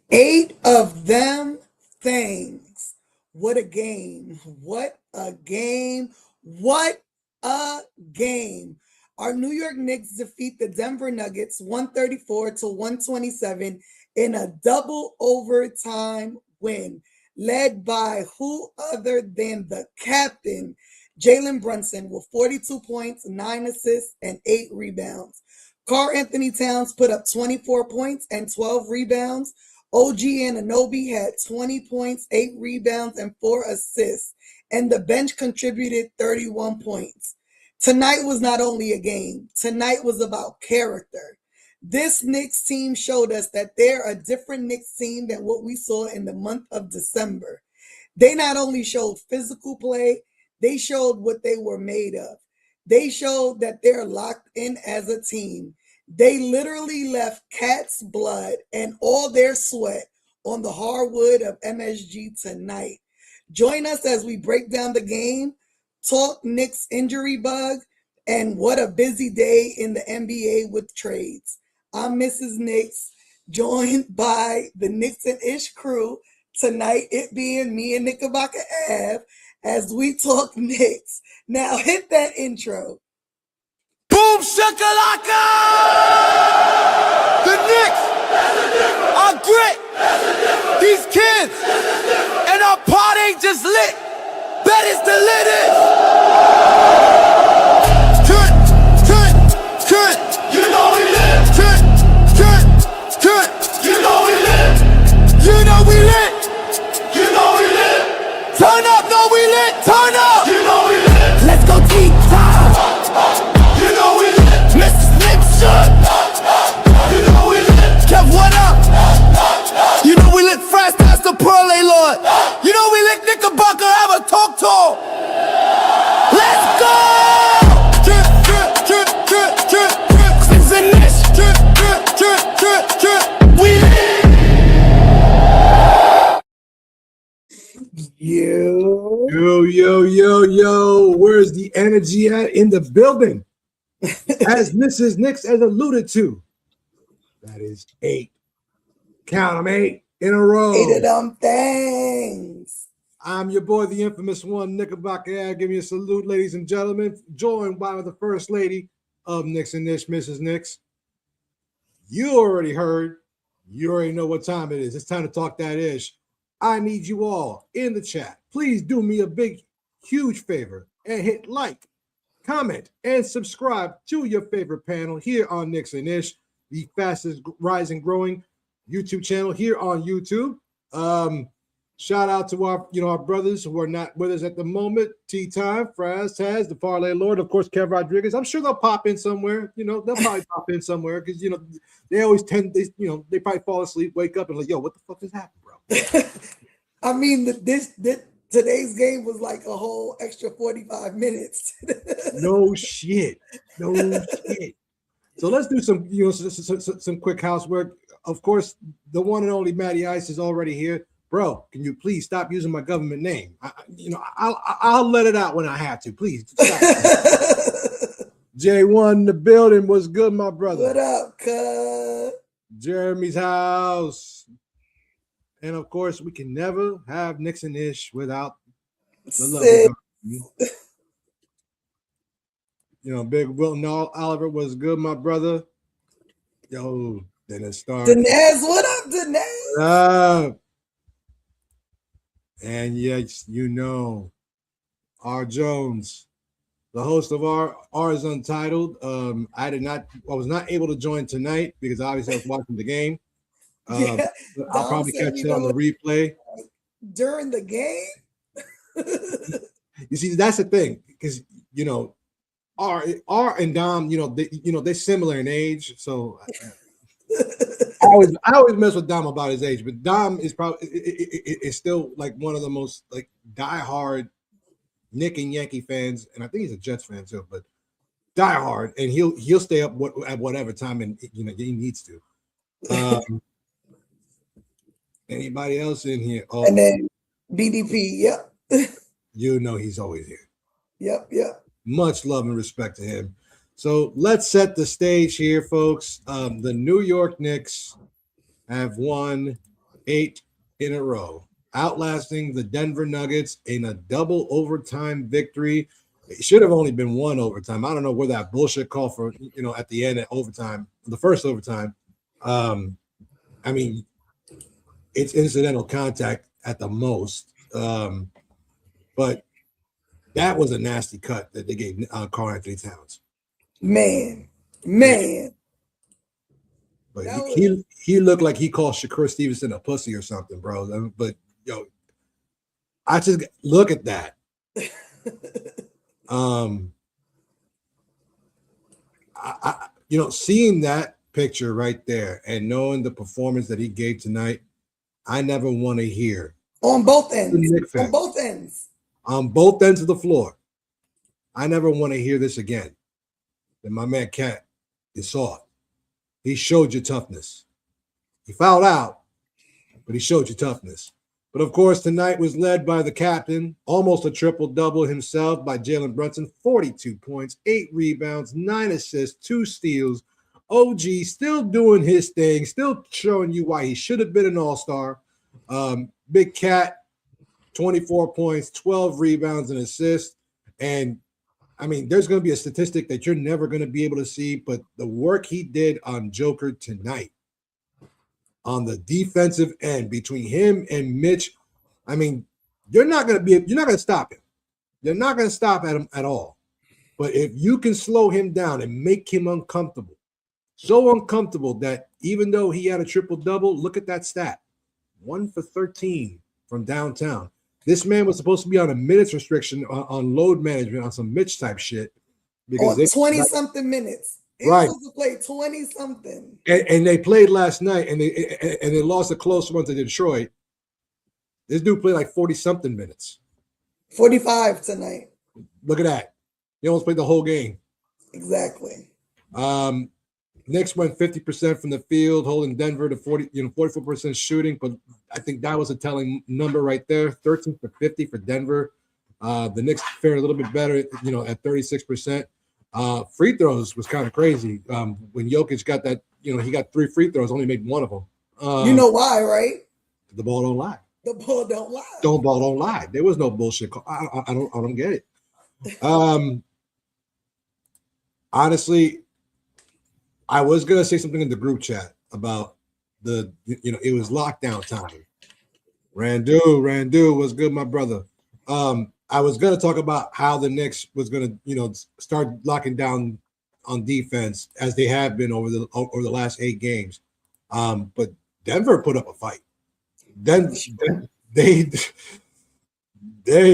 Eight of them things. What a game. What a game. What a game. Our New York Knicks defeat the Denver Nuggets 134 to 127 in a double overtime win, led by who other than the captain, Jalen Brunson, with 42 points, 9 assists, and 8 rebounds. Karl Anthony Towns put up 24 points and 12 rebounds. OG Anunoby had 20 points, 8 rebounds, and 4 assists, and the bench contributed 31 points. Tonight was not only a game, tonight was about character. This Knicks team showed us that they're a different Knicks team than what we saw in the month of December. They not only showed physical play, they showed what they were made of. They showed that they're locked in as a team. They literally left cat's blood and all their sweat on the hardwood of MSG tonight. Join us as we break down the game, talk Knicks injury bug, and what a busy day in the NBA with trades. I'm Mrs. Knicks, joined by the Knicks and Ish crew. Tonight, it being me and Knickerbocker Ave, as we talk Knicks. Now hit that intro. Boom shakalaka! The Knicks are grit. These kids and our pot ain't just lit. Bet it's the littest. You know we lit. You know we lit. You know we lit. You know we lit. Turn up, no we lit. Turn up. You know we lit. Let's go deep time. You know we lit. Mrs. Nixon. You know we lit. Kev, what up? You know we lit fast, that's the Pearl A Lord. You know we lit Knickerbocker, have a talk to. Let's go! We lit. Yo, where's the energy at in the building? As Mrs. Knicks has alluded to, that is 8. Count them 8 in a row. 8 of them things. I'm your boy, the infamous one, Knickerbocker. Give me a salute, ladies and gentlemen. Joined by the first lady of Knicks and Nish, Mrs. Knicks. You already heard. You already know what time it is. It's time to talk that ish. I need you all in the chat. Please do me a big, huge favor and hit like, comment, and subscribe to your favorite panel here on Knicks and Ish, the fastest rising growing YouTube channel here on YouTube. Shout out to our brothers who are not with us at the moment. Tea Time, Fraz, Taz, the Parlay Lord, of course, Kev Rodriguez. I'm sure they'll pop in somewhere. They'll probably pop in somewhere because they always they probably fall asleep, wake up, and like, yo, what the fuck just happened, bro? I mean, today's game was like a whole extra 45 minutes. No shit. So let's do some quick housework. Of course, the one and only Matty Ice is already here. Bro, can you please stop using my government name? I'll let it out when I have to. Please stop. J1 the building. What's good, my brother? What up, cuz? Jeremy's house. And of course, we can never have Knicks and Ish without the love. Big Wilton Oliver was good, my brother. Yo, then it started. Denez, what up, Denez? And yes, R. Jones, the host of Ours Untitled. I was not able to join tonight because obviously I was watching the game. I'll probably catch it on the replay. During the game? You see, that's the thing, because R and Dom, they're similar in age, so I always mess with Dom about his age, but Dom is probably is still like one of the most like diehard Knick and Yankee fans, and I think he's a Jets fan too, but diehard, and he'll stay up at whatever time and he needs to. Anybody else in here? Oh, and then BDP, yep. He's always here. Yep. Much love and respect to him. So let's set the stage here, folks. The New York Knicks have won 8 in a row, outlasting the Denver Nuggets in a double overtime victory. It should have only been one overtime. I don't know where that bullshit call for, at the end at overtime, the first overtime. I mean, it's incidental contact at the most. But that was a nasty cut that they gave Karl Anthony Towns. Man. But he looked like he called Shakur Stevenson a pussy or something, bro. But I just look at that. Seeing that picture right there and knowing the performance that he gave tonight, I never want to hear on both ends. On both ends. On both ends of the floor. I never want to hear this again. That my man Cat is soft. He showed you toughness. He fouled out, but he showed you toughness. But of course, tonight was led by the captain, almost a triple-double himself by Jalen Brunson, 42 points, 8 rebounds, 9 assists, 2 steals. OG still doing his thing, still showing you why he should have been an all-star. Big Cat, 24 points, 12 rebounds and assists. And I mean, there's going to be a statistic that you're never going to be able to see, but the work he did on Joker tonight, on the defensive end between him and Mitch, I mean, you're not going to stop him. You're not going to stop at him at all. But if you can slow him down and make him uncomfortable, so uncomfortable that even though he had a triple-double, look at that stat, 1 for 13 from downtown. This man was supposed to be on a minutes restriction on load management on some Mitch type shit. Because 20-something minutes. He was supposed to play 20-something. And they played last night, and they lost a close one to Detroit. This dude played like 40-something minutes. 45 tonight. Look at that. He almost played the whole game. Exactly. Knicks went 50% from the field, holding Denver to 44% shooting. But I think that was a telling number right there. 13 for 50 for Denver. The Knicks fared a little bit better, at 36%. Free throws was kind of crazy. When Jokic got that, he got 3 free throws, only made 1 of them. You know why, right? The ball don't lie. The ball don't lie. Ball don't lie. There was no bullshit. I don't get it. Honestly, I was gonna say something in the group chat about it was lockdown time. Randu, what's good, my brother? I was gonna talk about how the Knicks was gonna, start locking down on defense as they have been over the last 8 games. But Denver put up a fight. Then they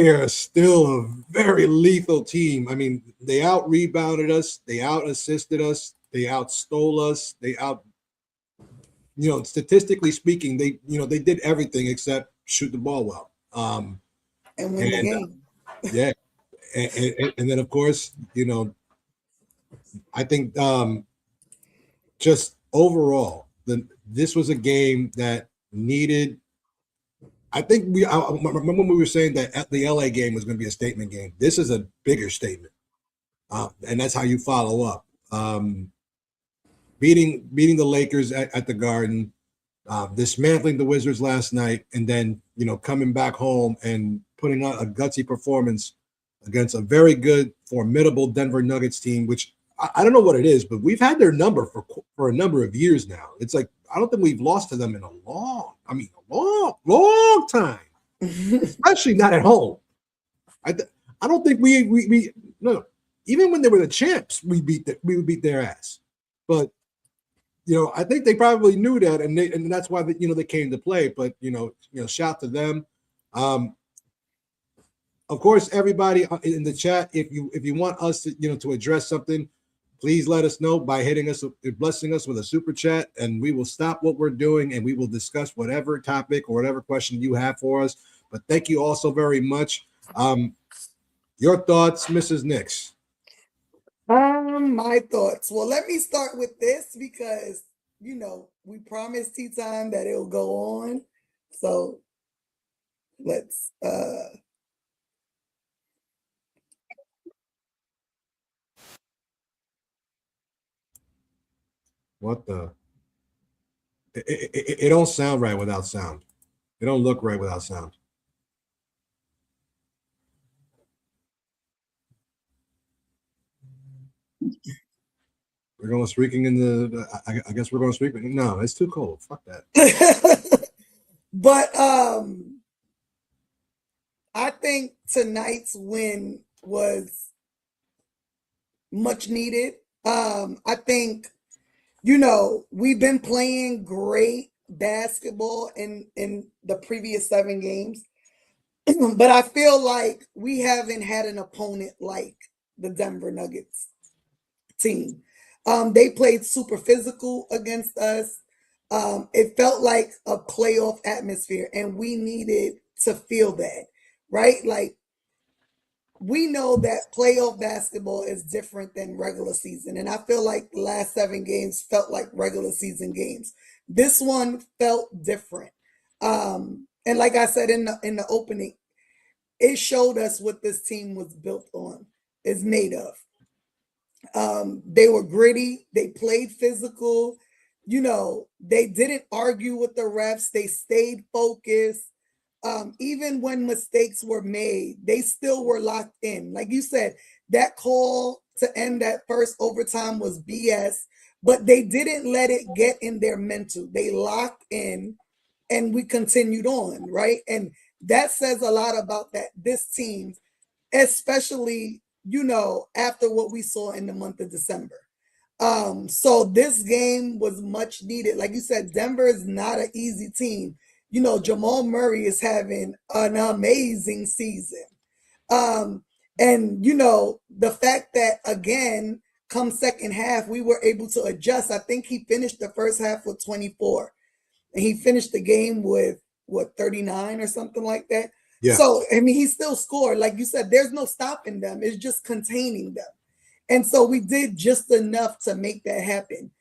are still a very lethal team. I mean, they out rebounded us, they out assisted us. They outstole us. They statistically speaking, they did everything except shoot the ball well. And win the game. Yeah. And then, of course, I think just overall, this was a game that needed. I think I remember when we were saying that the LA game was going to be a statement game. This is a bigger statement. And that's how you follow up. Beating the Lakers at the Garden, dismantling the Wizards last night, and then coming back home and putting out a gutsy performance against a very good, formidable Denver Nuggets team. Which I don't know what it is, but we've had their number for a number of years now. It's like I don't think we've lost to them in a long time, especially not at home. I don't think we no. Even when they were the champs, we would beat their ass, but. I think they probably knew that, and that's why they came to play. But shout to them. Of course, everybody in the chat, if you want us to address something, please let us know by blessing us with a super chat, and we will stop what we're doing and we will discuss whatever topic or whatever question you have for us. But thank you all so very much. Your thoughts, Mrs. Knicks. My thoughts. Well, let me start with this because we promised tea time that it'll go on. So let's what the It don't sound right without sound. It don't look right without sound. We're going streaking in the. I guess we're going streaking. No, it's too cold. Fuck that. But I think tonight's win was much needed. I think, we've been playing great basketball in the previous 7 games, but I feel like we haven't had an opponent like the Denver Nuggets team. They played super physical against us. It felt like a playoff atmosphere, and we needed to feel that, right? Like, we know that playoff basketball is different than regular season. And I feel like the last 7 games felt like regular season games. This one felt different. And like I said in the opening, it showed us what this team was built on, is made of. They were gritty, they played physical, they didn't argue with the refs, they stayed focused. Even when mistakes were made, they still were locked in. Like you said, that call to end that first overtime was BS, but they didn't let it get in their mental. They locked in and we continued on, right? And that says a lot about this team, especially, after what we saw in the month of December. So this game was much needed. Like you said, Denver is not an easy team. Jamal Murray is having an amazing season. And, the fact that, again, come second half, we were able to adjust. I think he finished the first half with 24. And he finished the game with, 39 or something like that? Yeah. So, he still scored. Like you said, there's no stopping them. It's just containing them. And so we did just enough to make that happen.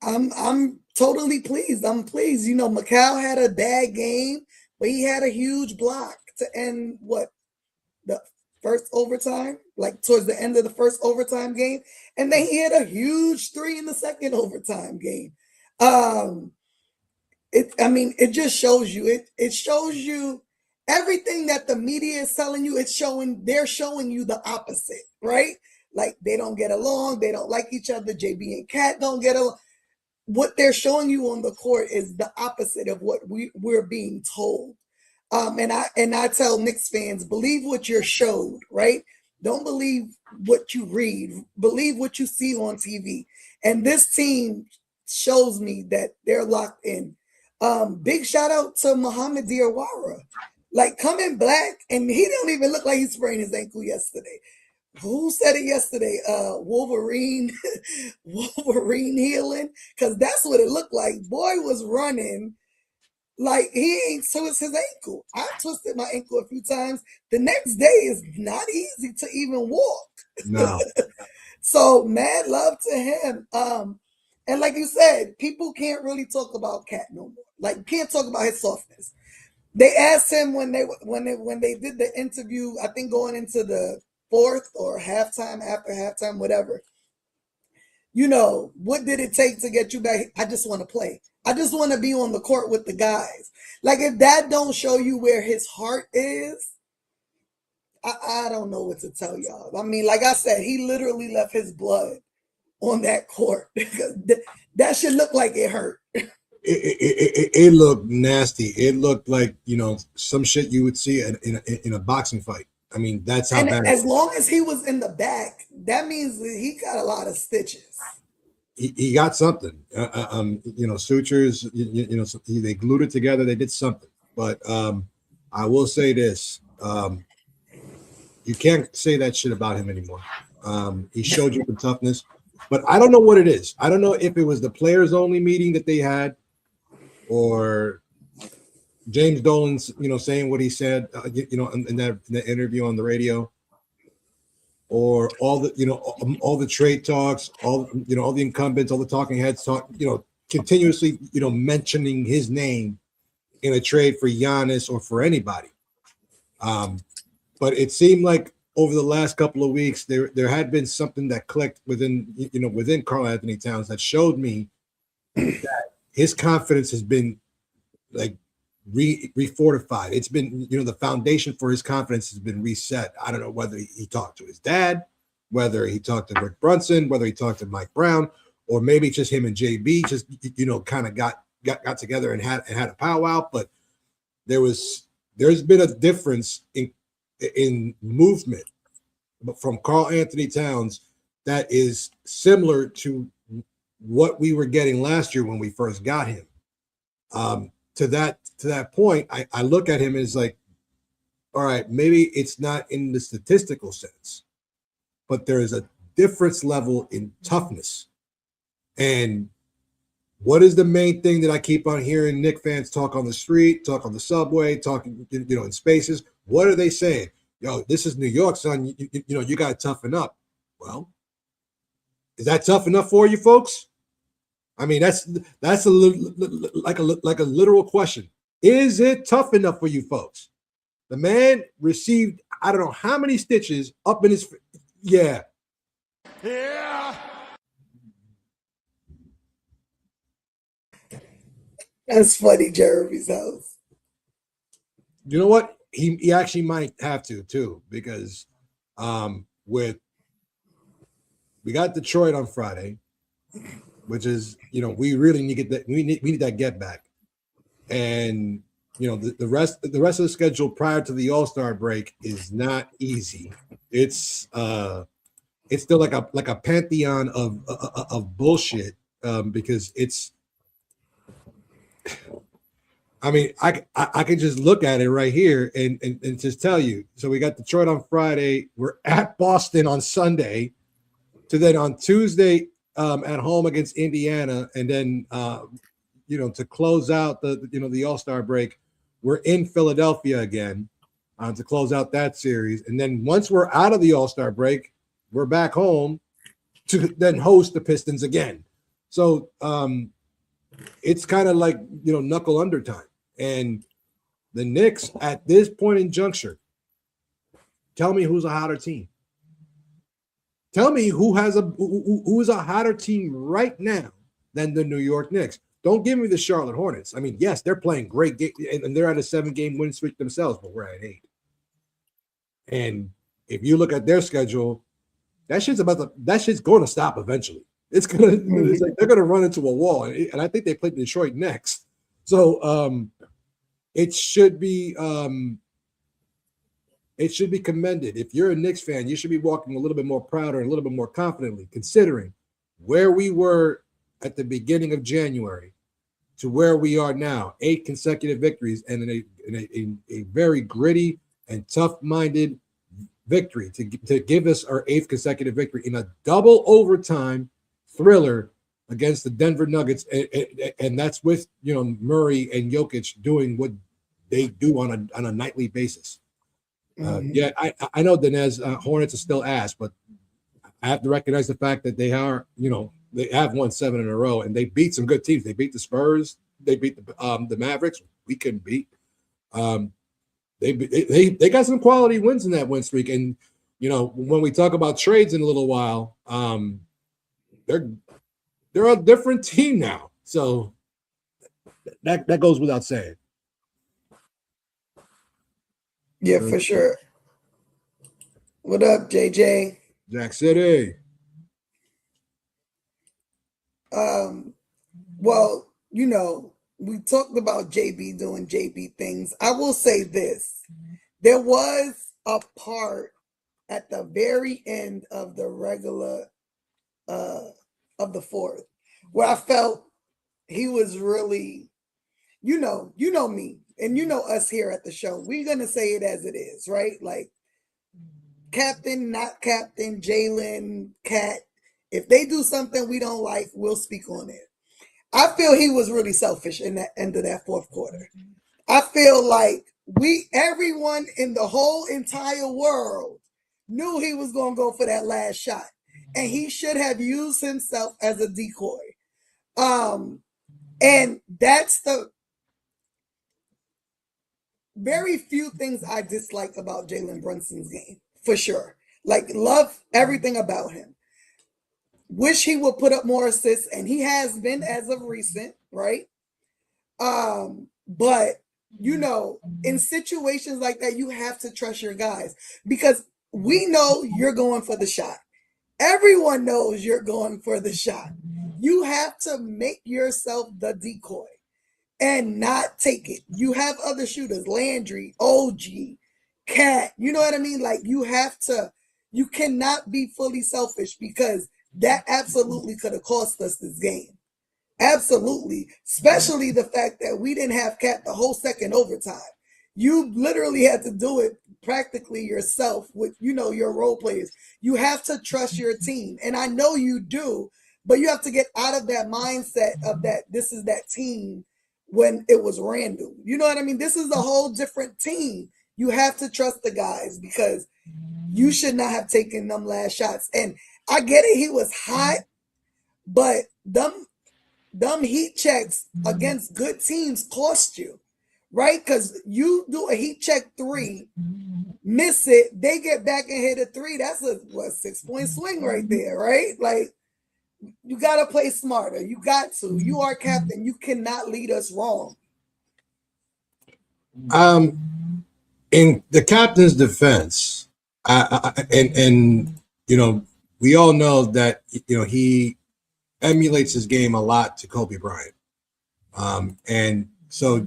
I'm totally pleased. I'm pleased. Mikal had a bad game, but he had a huge block to end the first overtime, like towards the end of the first overtime game. And then he had a huge 3 in the second overtime game. It just shows you, it shows you everything that the media is telling you. They're showing you the opposite, right? Like, they don't get along. They don't like each other. JB and Kat don't get along. What they're showing you on the court is the opposite of what we're being told. And I tell Knicks fans, believe what you're showed, right? Don't believe what you read. Believe what you see on TV. And this team shows me that they're locked in. Big shout out to Muhammad Diawara. Like, coming back, and he don't even look like he sprained his ankle yesterday. Who said it yesterday? Wolverine healing? Because that's what it looked like. Boy was running like he ain't twisted his ankle. I twisted my ankle a few times. The next day is not easy to even walk. No. So mad love to him. And like you said, people can't really talk about Cat no more. Like, can't talk about his softness. They asked him when they did the interview, I think going into the 4th or halftime, after halftime, whatever. What did it take to get you back? I just want to play. I just want to be on the court with the guys. Like, if that don't show you where his heart is, I don't know what to tell y'all. Like I said, he literally left his blood on that court. That should look like it hurt. It looked nasty. It looked like, some shit you would see in a boxing fight. That's how bad. As long as he was in the back, that means that he got a lot of stitches. He got something. Sutures. They glued it together. They did something. But I will say this: you can't say that shit about him anymore. He showed you some toughness, but I don't know what it is. I don't know if it was the players only meeting that they had, or James Dolan's, saying what he said, in the interview on the radio, or all the trade talks, all the incumbents, all the talking heads talk, continuously, mentioning his name in a trade for Giannis or for anybody. But it seemed like over the last couple of weeks, there had been something that clicked within Karl Anthony Towns that showed me that his confidence has been like refortified. It's been, the foundation for his confidence has been reset. I don't know whether he talked to his dad, whether he talked to Rick Brunson, whether he talked to Mike Brown, or maybe just him and JB just, kind of got together and had a powwow. But there's been a difference in movement from Karl Anthony Towns that is similar to what we were getting last year when we first got him. To that point, I look at him as like, all right, maybe it's not in the statistical sense, but there is a difference level in toughness. And what is the main thing that I keep on hearing Knicks fans talk on the street, talk on the subway, talking, in spaces? What are they saying? Yo, this is New York, son. You got to toughen up. Well, is that tough enough for you folks? I mean, that's a like a literal question. Is it tough enough for you folks? The man received, I don't know how many stitches up in his, yeah. That's funny, Jeremy's house. You know what? He actually might have to too, because we got Detroit on Friday, which is, we really need that. We need that get back. And the rest of the schedule prior to the All-Star break is not easy. It's still like a pantheon of bullshit, because it's, I mean, I could just look at it right here and just tell you. So we got Detroit on Friday. We're at Boston on Sunday. So then on Tuesday, at home against Indiana, and then to close out the All-Star break, we're in Philadelphia again to close out that series. And then once we're out of the All-Star break, we're back home to then host the Pistons again. So it's kind of like knuckle under time. And the Knicks at this point in juncture, tell me who's a hotter team. Tell me who is a hotter team right now than the New York Knicks. Don't give me the Charlotte Hornets. I mean, yes, they're playing great game, and they're at a 7-game win streak themselves, but we're at 8. And if you look at their schedule, that shit's going to stop eventually. It's like they're gonna run into a wall, and I think they play Detroit next. So it should be commended. If you're a Knicks fan, you should be walking a little bit more prouder and a little bit more confidently, considering where we were at the beginning of January to where we are now. 8 consecutive victories, and in a very gritty and tough-minded victory to give us our 8th consecutive victory in a double overtime thriller against the Denver Nuggets, and that's with Murray and Jokic doing what they do on a nightly basis. Yeah, I know Dinez, Hornets are still ass, but I have to recognize the fact that they are, they have won 7 in a row, and they beat some good teams. They beat the Spurs, they beat the Mavericks. We couldn't beat. They got some quality wins in that win streak, and when we talk about trades in a little while, they're a different team now. So that goes without saying. Yeah, for sure. What up, JJ? Jack City. Well, we talked about JB doing JB things. I will say this. There was a part at the very end of the regular of the fourth where I felt he was really, you know me, and us here at the show. We're going to say it as it is, right? Like, captain, not captain, Jalen, Cat. If they do something we don't like, we'll speak on it. I feel he was really selfish in that end of that fourth quarter. I feel like everyone in the whole entire world knew he was going to go for that last shot. And he should have used himself as a decoy. And that's the very few things I dislike about Jalen Brunson's game, for sure. Like, love everything about him. Wish he would put up more assists, and he has been as of recent, right? But in situations like that, you have to trust your guys because we know you're going for the shot. Everyone knows you're going for the shot. You have to make yourself the decoy and not take it. You have other shooters, Landry, OG, Cat. You know what I mean? Like you cannot be fully selfish because that absolutely could have cost us this game. Absolutely. Especially the fact that we didn't have Cat the whole second overtime. You literally had to do it practically yourself with, your role players. You have to trust your team. And I know you do, but you have to get out of that mindset of that this is that team when it was Randall. You know what I mean? This is a whole different team. You have to trust the guys because you should not have taken them last shots. And I get it, he was hot, but them heat checks against good teams cost you, right? Because you do a heat check 3, miss it, they get back and hit a 3. That's a 6-point swing right there, right? Like, you got to play smarter. You got to. You are captain. You cannot lead us wrong. In the captain's defense, we all know that he emulates his game a lot to Kobe Bryant, and so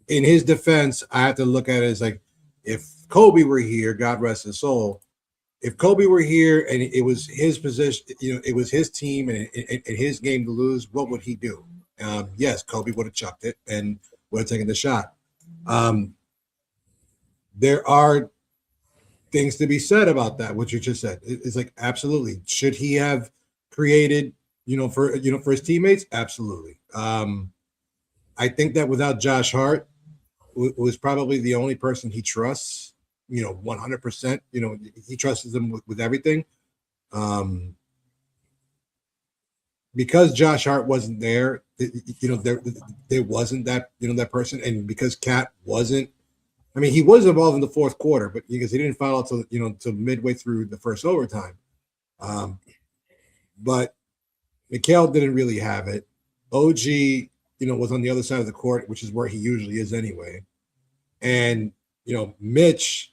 in his defense, I have to look at it as like if Kobe were here, God rest his soul. If Kobe were here and it was his position, it was his team and his game to lose, what would he do? Yes, Kobe would have chucked it and would have taken the shot. There are things to be said about that, what you just said. It's like, absolutely. Should he have created, for his teammates? Absolutely. I think that without Josh Hart, was probably the only person he trusts, 100%. He trusts them with everything. Because Josh Hart wasn't there, there wasn't that, that person. And because Cat wasn't, he was involved in the fourth quarter, but because he didn't foul until, till midway through the first overtime. But Mitchel didn't really have it. OG, was on the other side of the court, which is where he usually is anyway. And, Mitch,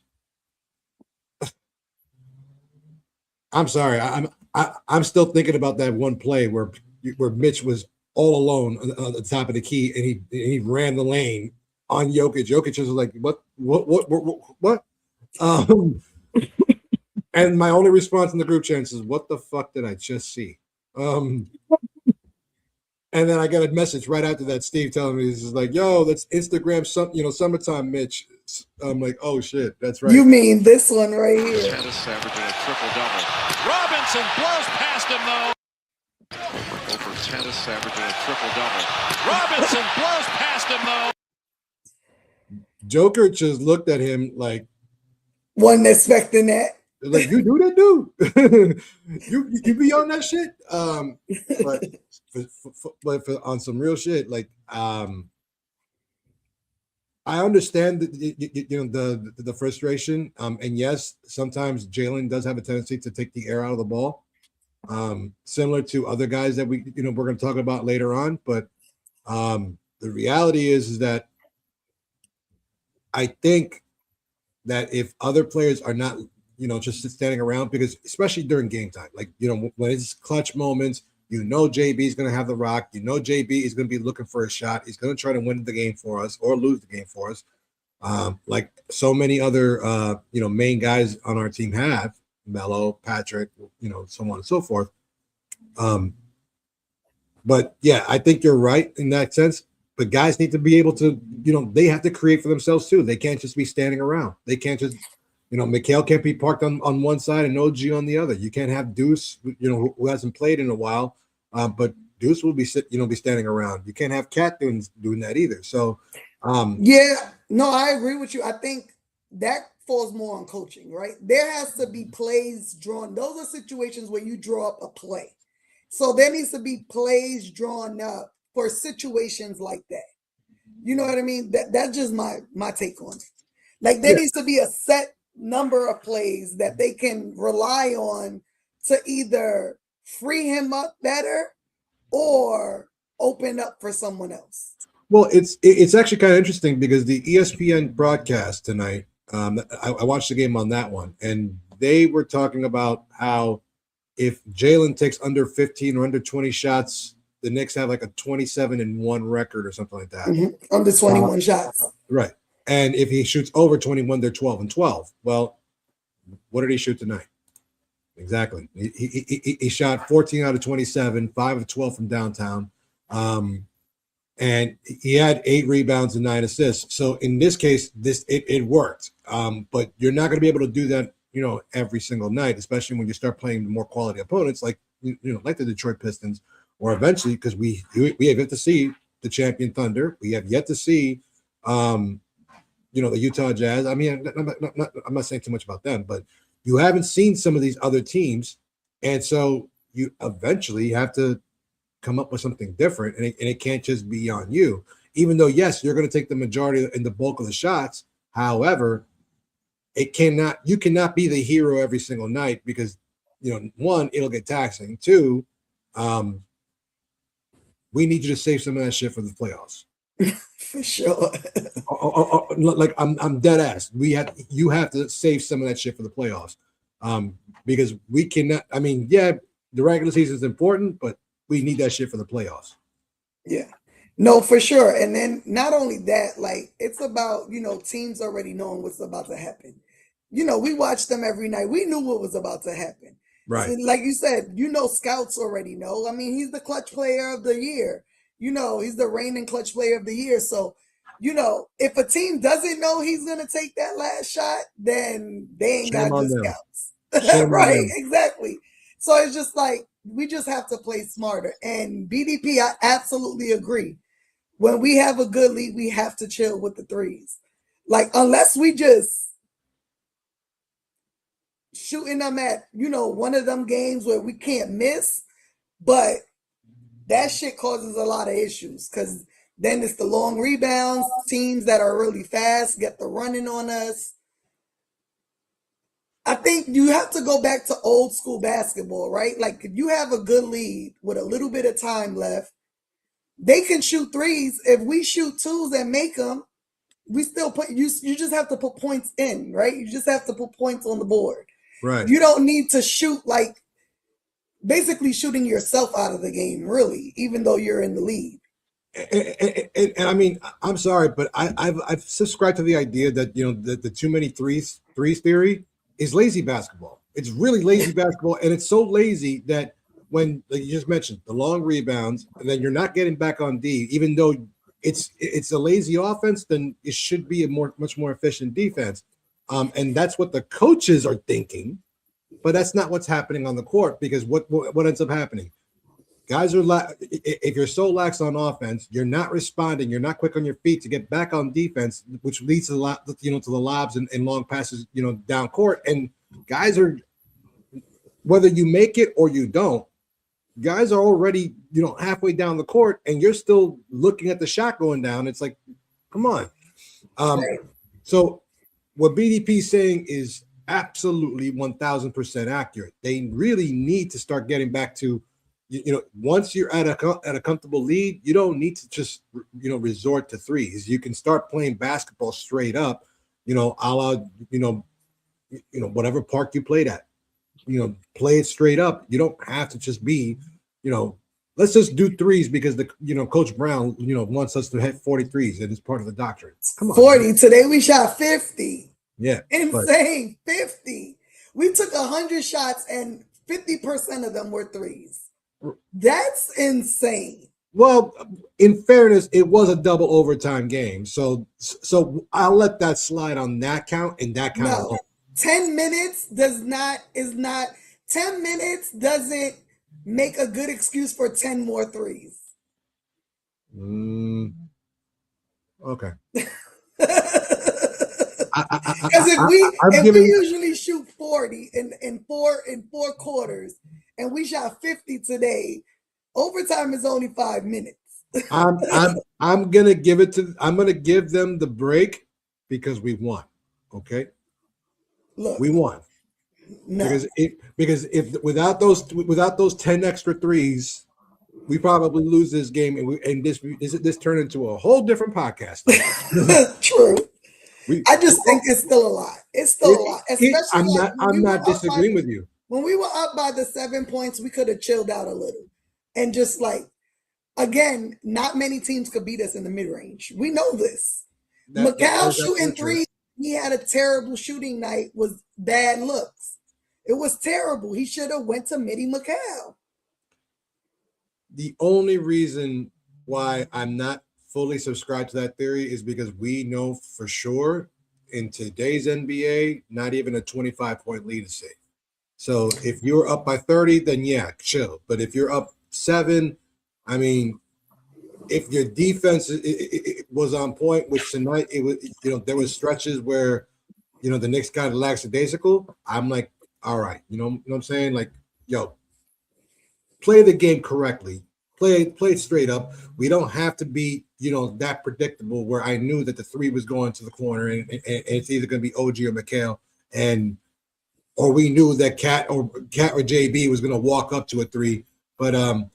I'm sorry. I'm still thinking about that one play where Mitch was all alone on the top of the key and he ran the lane on Jokic. Jokic was like, what? And my only response in the group chat is, what the fuck did I just see? And then I got a message right after that, Steve telling me, this is like, yo, that's Instagram, summertime, Mitch. I'm like, oh shit, that's right. You mean this one right here? Tennis averaging a triple-double. Robinson blows past him, though. Over Tennis averaging a triple-double. Robinson blows past him, though. Joker just looked at him like, wasn't expecting that. Like, you do that, dude. you be on that shit. But on some real shit, like, I understand the frustration. And yes, sometimes Jalen does have a tendency to take the air out of the ball, similar to other guys that we're going to talk about later on. But the reality is that I think that if other players are not, just standing around, because especially during game time, like, when it's clutch moments, JB is going to have the rock. JB is going to be looking for a shot. He's going to try to win the game for us or lose the game for us. Like so many other, main guys on our team have, Melo, Patrick, so on and so forth. But yeah, I think you're right in that sense. But guys need to be able to, they have to create for themselves too. They can't just be standing around. They can't just, Mitchel can't be parked on one side and OG on the other. You can't have Deuce, who hasn't played in a while, but Deuce will be standing around. You can't have Cat doing that either. So, yeah, no, I agree with you. I think that falls more on coaching, right? There has to be plays drawn. Those are situations where you draw up a play. So there needs to be plays drawn up for situations like that. You know what I mean? That's just my take on it. Like there needs to be a set number of plays that they can rely on to either free him up better or open up for someone else? Well, it's actually kind of interesting because the ESPN broadcast tonight, I watched the game on that one, and they were talking about how if Jalen takes under 15 or under 20 shots, the Knicks have like a 27-1 record or something like that. Mm-hmm. Under 21 shots. Right. And if he shoots over 21, they're 12-12. Well, what did he shoot tonight? Exactly. He shot 14 out of 27, 5 of 12 from downtown. And he had 8 rebounds and 9 assists. So in this case, it worked. But you're not going to be able to do that, every single night, especially when you start playing more quality opponents like like the Detroit Pistons, or eventually, because we have yet to see the champion Thunder. We have yet to see, the Utah Jazz. I mean, I'm not saying too much about them, but you haven't seen some of these other teams, and so you eventually have to come up with something different, and it can't just be on you. Even though, yes, you're going to take the majority and the bulk of the shots. However, you cannot be the hero every single night because, one, it'll get taxing. Two, we need you to save some of that shit for the playoffs. For sure. Like I'm dead ass. You have to save some of that shit for the playoffs. Because we cannot. I mean, yeah, the regular season is important, but we need that shit for the playoffs. Yeah. No, for sure. And then not only that, like it's about, teams already knowing what's about to happen. We watched them every night. We knew what was about to happen. Right. So, like you said, scouts already know. I mean, he's the clutch player of the year. He's the reigning clutch player of the year. So, if a team doesn't know he's going to take that last shot, then they ain't got good scouts. Right, exactly. So it's just like, we just have to play smarter. And BDP, I absolutely agree. When we have a good lead, we have to chill with the threes. Like, unless we just shooting them at, one of them games where we can't miss, but that shit causes a lot of issues because then it's the long rebounds, teams that are really fast get the running on us. I think you have to go back to old school basketball, right? Like if you have a good lead with a little bit of time left, they can shoot threes. If we shoot twos and make them, we still put you just have to put points in, right? You just have to put points on the board. Right. You don't need to shoot like basically shooting yourself out of the game, really, even though you're in the lead. And I mean, I'm sorry, but I've subscribed to the idea that the too many threes theory is lazy basketball. It's really lazy basketball, and it's so lazy that when, like you just mentioned, the long rebounds, and then you're not getting back on D, even though it's a lazy offense, then it should be a much more efficient defense. And that's what the coaches are thinking, but that's not what's happening on the court because what ends up happening? Guys are if you're so lax on offense, you're not responding, you're not quick on your feet to get back on defense, which leads to to the lobs and long passes, down court. And guys are, whether you make it or you don't, guys are already, halfway down the court and you're still looking at the shot going down. It's like, come on. So what BDP is saying is absolutely 1000% accurate. They really need to start getting back to, once you're at a comfortable lead, you don't need to just, resort to threes. You can start playing basketball straight up, a la, whatever park you played at, play it straight up. You don't have to just be, let's just do threes because Coach Brown, wants us to hit 40 threes and it's part of the doctrine. Come on. 40. Man. Today we shot 50. Yeah. Insane. 50. We took 100 shots and 50% of them were threes. That's insane. Well, in fairness, it was a double overtime game. So I'll let that slide on that count and that count. No, 10 minutes doesn't make a good excuse for 10 more threes. Okay. Because if we usually shoot 40 in four quarters and we shot 50 today, overtime is only 5 minutes. I'm gonna give them the break because we won. Okay. Look, we won. No. Because if without those 10 extra threes, we probably lose this game, and this turned into a whole different podcast. True. I just think it's still a lot. It's still a lot, especially I'm not disagreeing with you. When we were up by the 7 points, we could have chilled out a little and just again, not many teams could beat us in the mid range. We know this. Mikal shooting three, he had a terrible shooting night, was bad looks. It was terrible. He should have went to Mitty Mikal. The only reason why I'm not fully subscribed to that theory is because we know for sure in today's NBA, not even a 25-point lead is safe. So if you're up by 30, then yeah, chill. But if you're up 7, I mean, if your defense it was on point, which tonight it was, there was stretches where, the Knicks got lackadaisical. I'm like, all right, you know what I'm saying? Like, yo, play the game correctly. Play it straight up. We don't have to be, that predictable where I knew that the 3 was going to the corner and it's either going to be OG or Mikal, or we knew that Cat or JB was going to walk up to a 3. But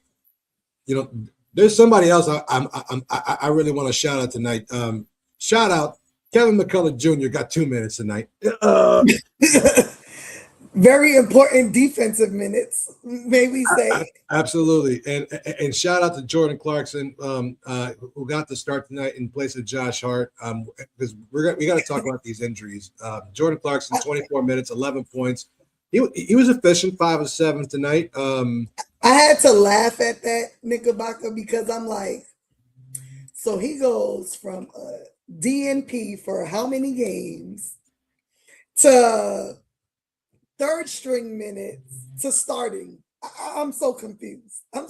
there's somebody else I really want to shout out tonight. Shout out Kevin McCullough Jr. got 2 minutes tonight. Very important defensive minutes, may we say. Absolutely. And shout out to Jordan Clarkson, who got the start tonight in place of Josh Hart, because we got to talk about these injuries. Jordan Clarkson, 24 minutes, 11 points. He was efficient, 5 of 7 tonight. I had to laugh at that, Knickerbocker, because I'm like, so he goes from DNP for how many games to third string minutes to starting. I'm so confused. I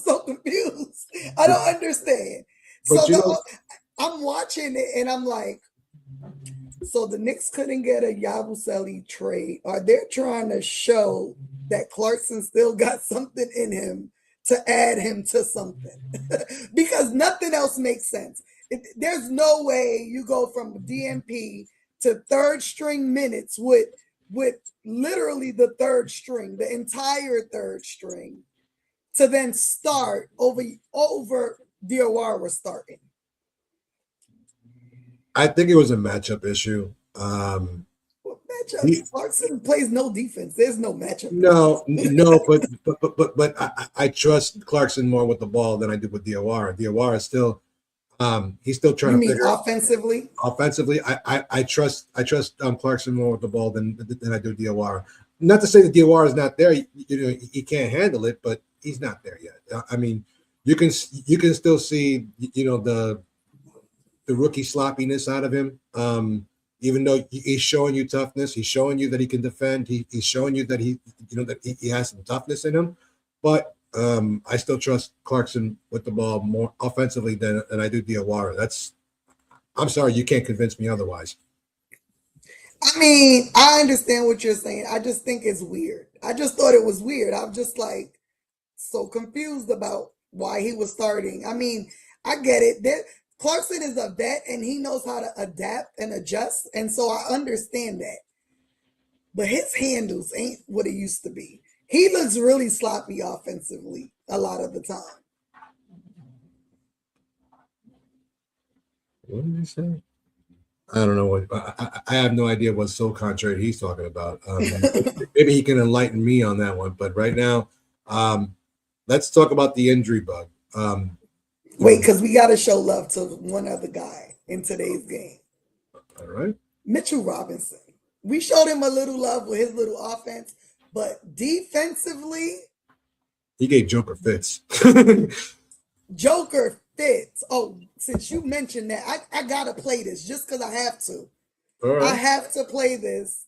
don't understand. I'm watching it and I'm like, so the Knicks couldn't get a Yabusele trade, or they're trying to show that Clarkson still got something in him to add him to something because nothing else makes sense. There's no way you go from DNP to third string minutes with literally the third string, the entire third string, to then start over Diawara starting. I think it was a matchup issue. Matchup? Clarkson plays no defense. There's no matchup. No, but I trust Clarkson more with the ball than I do with Diawara. Diawara is still he's still trying to figure offensively. Offensively, I trust Clarkson more with the ball than I do Diawara. Not to say that Diawara is not there. He can't handle it, but he's not there yet. I mean, you can still see the rookie sloppiness out of him. Even though he's showing you toughness, he's showing you that he can defend. He's showing you that he has some toughness in him. But I still trust Clarkson with the ball more offensively than I do Diawara. I'm sorry, you can't convince me otherwise. I mean, I understand what you're saying. I just think it's weird. I just thought it was weird. I'm just like so confused about why he was starting. I mean, I get it. Clarkson is a vet and he knows how to adapt and adjust. And so I understand that. But his handles ain't what it used to be. He looks really sloppy offensively a lot of the time. What did he say? I don't know what I have no idea what so contrary he's talking about. Maybe he can enlighten me on that one. But right now, let's talk about the injury bug. Wait, because we got to show love to one other guy in today's game. All right. Mitchel Robinson. We showed him a little love with his little offense, but defensively, he gave Joker fits. Joker fits. Oh, since you mentioned that, I got to play this just because I have to. All right. I have to play this.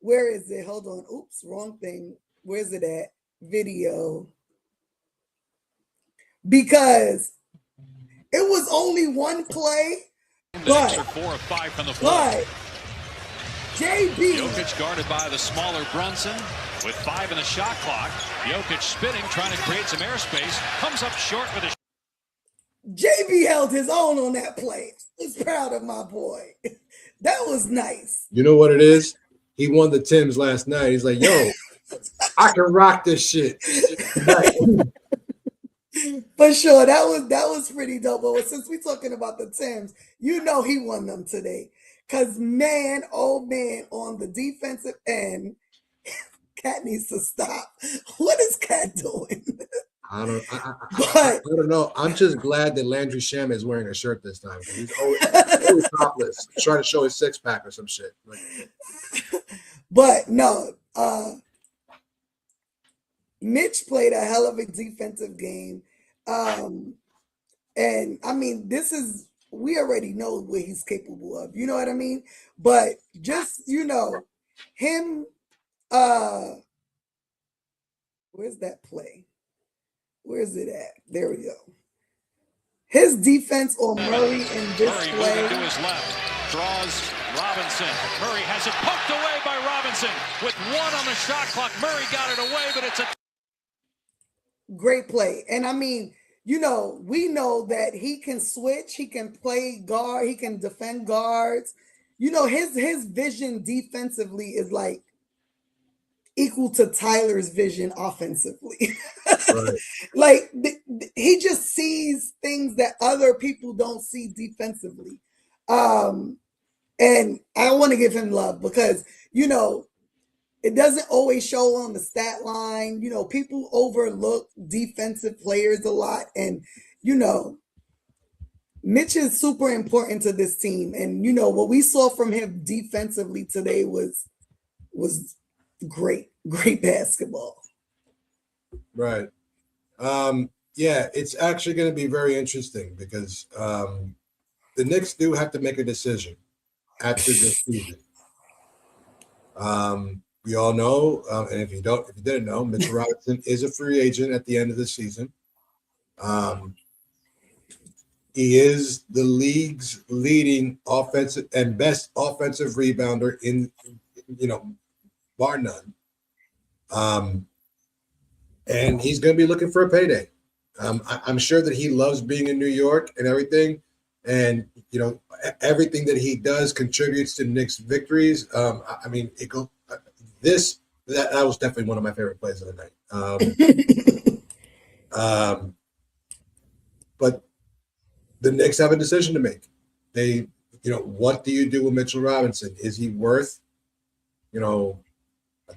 Where is it? Hold on. Oops, wrong thing. Where's it at? Video. Because it was only one play, but 4 of 5 from the floor. JB. Jokic guarded by the smaller Brunson with 5 in the shot clock. Jokic spinning, trying to create some airspace. Comes up short with a JB held his own on that play. I was proud of my boy. That was nice. You know what it is? he won the Timbs last night. He's like, yo, I can rock this shit. For sure, that was pretty dope. But since we're talking about the Timbs, he won them today. Cause man, oh man, on the defensive end, Cat needs to stop. What is Cat doing? I don't know. I'm just glad that Landry Shamet is wearing a shirt this time. He's always topless, trying to show his six pack or some shit. But no, Mitch played a hell of a defensive game. And I mean, we already know what he's capable of. You know what I mean? But just, him, where's that play? Where's it at? There we go. His defense on Murray in this play. Murray to his left, draws Robinson. Murray has it poked away by Robinson. With 1 on the shot clock, Murray got it away, but it's a great play. And I mean, we know that he can switch, he can play guard, he can defend guards. His vision defensively is like equal to Tyler's vision offensively. Right. Like he just sees things that other people don't see defensively. And I want to give him love because, it doesn't always show on the stat line. People overlook defensive players a lot. And, Mitch is super important to this team. And, what we saw from him defensively today was great basketball. Right. Yeah, it's actually going to be very interesting because the Knicks do have to make a decision after this season. We all know, and if you didn't know, Mitchel Robinson is a free agent at the end of the season. He is the league's leading offensive and best offensive rebounder in, bar none. And he's going to be looking for a payday. I'm sure that he loves being in New York and everything. And, everything that he does contributes to Knicks victories. I mean, that was definitely one of my favorite plays of the night. But the Knicks have a decision to make. They, what do you do with Mitchell Robinson? Is he worth, I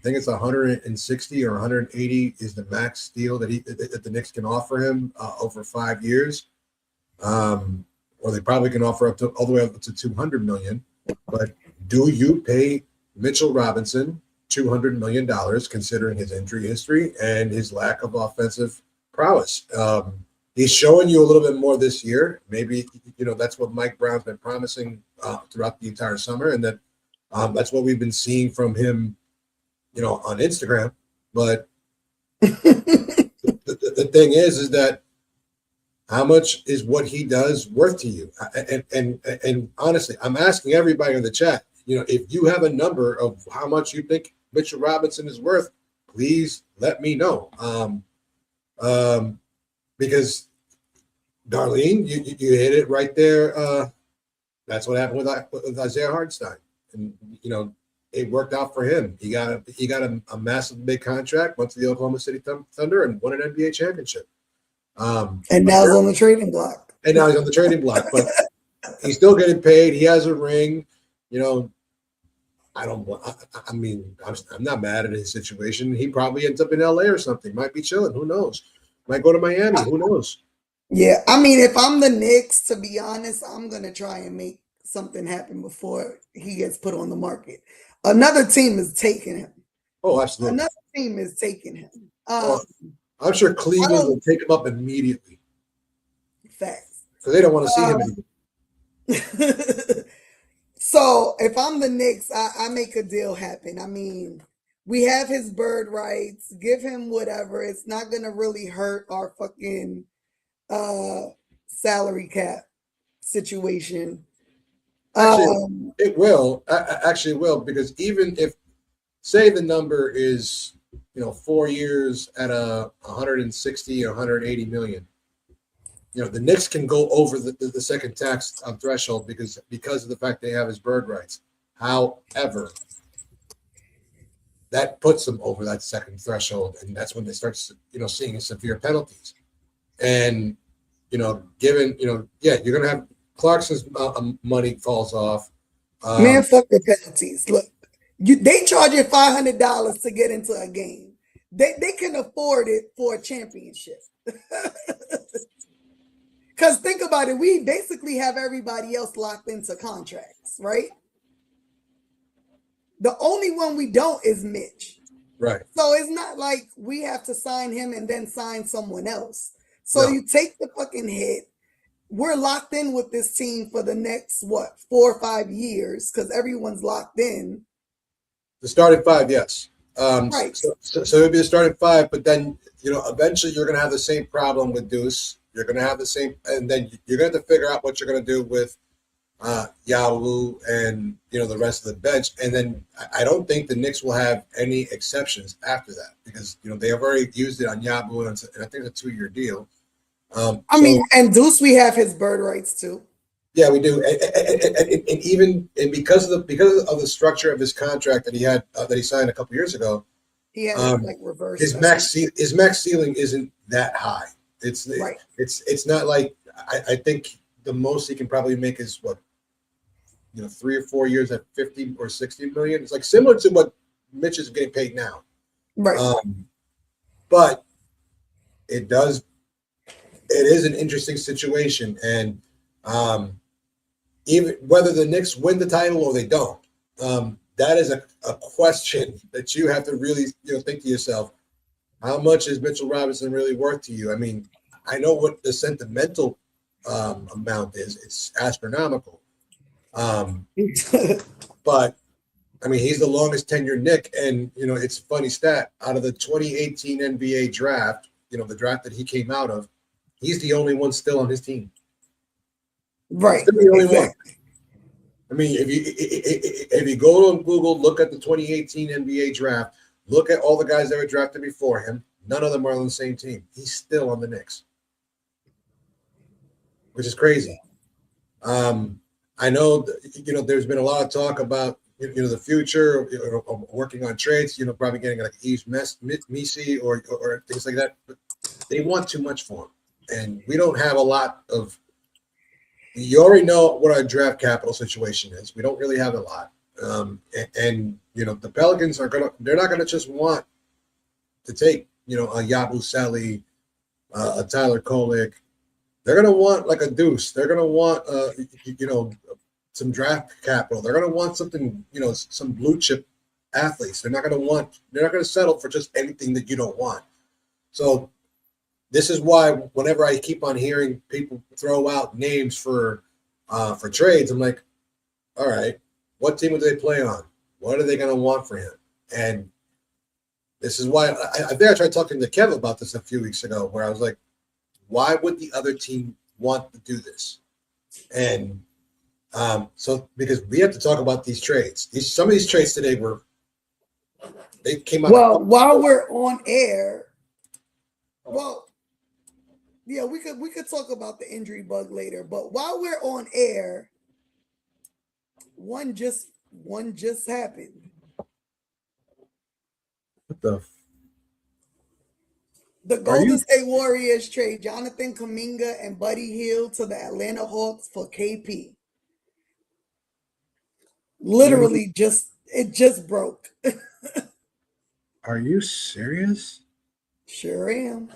think it's 160 or 180 is the max deal that the Knicks can offer him over 5 years. Or they probably can offer all the way up to $200 million. But do you pay Mitchell Robinson $200 million, considering his injury history and his lack of offensive prowess? He's showing you a little bit more this year. Maybe, that's what Mike Brown's been promising throughout the entire summer. And that that's what we've been seeing from him, on Instagram. But the thing is that how much is what he does worth to you? And honestly, I'm asking everybody in the chat, if you have a number of how much you think Mitchell Robinson is worth, please let me know. Because Darlene, you hit it right there. That's what happened with Isaiah Hartenstein, and it worked out for him. He got a massive big contract, went to the Oklahoma City Thunder, and won an NBA championship. And now he's on the trading block. But he's still getting paid. He has a ring. I'm not mad at his situation. He probably ends up in LA or something. Might be chilling. Who knows? Might go to Miami. Who knows? Yeah, I mean, if I'm the Knicks, to be honest, I'm gonna try and make something happen before he gets put on the market. Another team is taking him. Oh, absolutely. Another team is taking him. I'm sure Cleveland will take him up immediately. Facts. Because they don't want to see him anymore. So if I'm the Knicks, I make a deal happen. I mean, we have his bird rights. Give him whatever. It's not going to really hurt our fucking salary cap situation. Actually, it will. Actually, it will, because even if, say the number is 4 years at 160 or 180 million. The Knicks can go over the second tax threshold because of the fact they have his bird rights. However, that puts them over that second threshold, and that's when they start, seeing severe penalties. And given you're gonna have Clarkson's money falls off. Man, fuck the penalties. Look, they charge you $500 to get into a game. They can afford it for a championship. Because think about it, we basically have everybody else locked into contracts, right? The only one we don't is Mitch. Right. So it's not like we have to sign him and then sign someone else. So you take the fucking hit. We're locked in with this team for the next, 4 or 5 years, because everyone's locked in. The starting five, yes. Right. So it'd be the starting five, but then, eventually you're going to have the same problem with Deuce. You're going to have the same, and then you're going to have to figure out what you're going to do with Yahoo and, the rest of the bench. And then I don't think the Knicks will have any exceptions after that because, they have already used it on Yahoo, and I think it's a 2-year deal. I mean, and Deuce, we have his bird rights too. Yeah, we do, and because of the structure of his contract that he had that he signed a couple years ago, he had like reverse. His max ceiling isn't that high. It's right. It's not like I think the most he can probably make is 3 or 4 years at 50 or 60 million. It's like similar to what Mitch is getting paid now, right? But it is an interesting situation, and even whether the Knicks win the title or they don't, that is a question that you have to really think to yourself: how much is Mitchell Robinson really worth to you? I mean, I know what the sentimental amount is; it's astronomical. But I mean, he's the longest tenured Knick, and it's a funny stat. Out of the 2018 NBA draft, the draft that he came out of, he's the only one still on his team. Right. He's the only one. I mean, if you go to Google, look at the 2018 NBA draft, look at all the guys that were drafted before him. None of them are on the same team. He's still on the Knicks, which is crazy. I know, there's been a lot of talk about, the future, working on trades, probably getting like Yves Messi or things like that. But they want too much for him. And we don't have a lot of, you already know what our draft capital situation is. We don't really have a lot. And the Pelicans they're not going to just want to take, a Yabusele, Selly, a Tyler Kolek. They're going to want like a Deuce. They're going to want, some draft capital. They're going to want something, some blue chip athletes. They're not going to settle for just anything that you don't want. So this is why whenever I keep on hearing people throw out names for trades, I'm like, all right, what team would they play on? What are they going to want for him? And this is why I think I tried talking to Kev about this a few weeks ago, where I was like, why would the other team want to do this? And so because we have to talk about these trades. Some of these trades today they came out. Well, while we're on air, yeah, we could talk about the injury bug later. But while we're on air, one just happened. What the? The Golden State Warriors trade Jonathan Kuminga and Buddy Hield to the Atlanta Hawks for KP. Literally, it just broke. Are you serious? Sure am.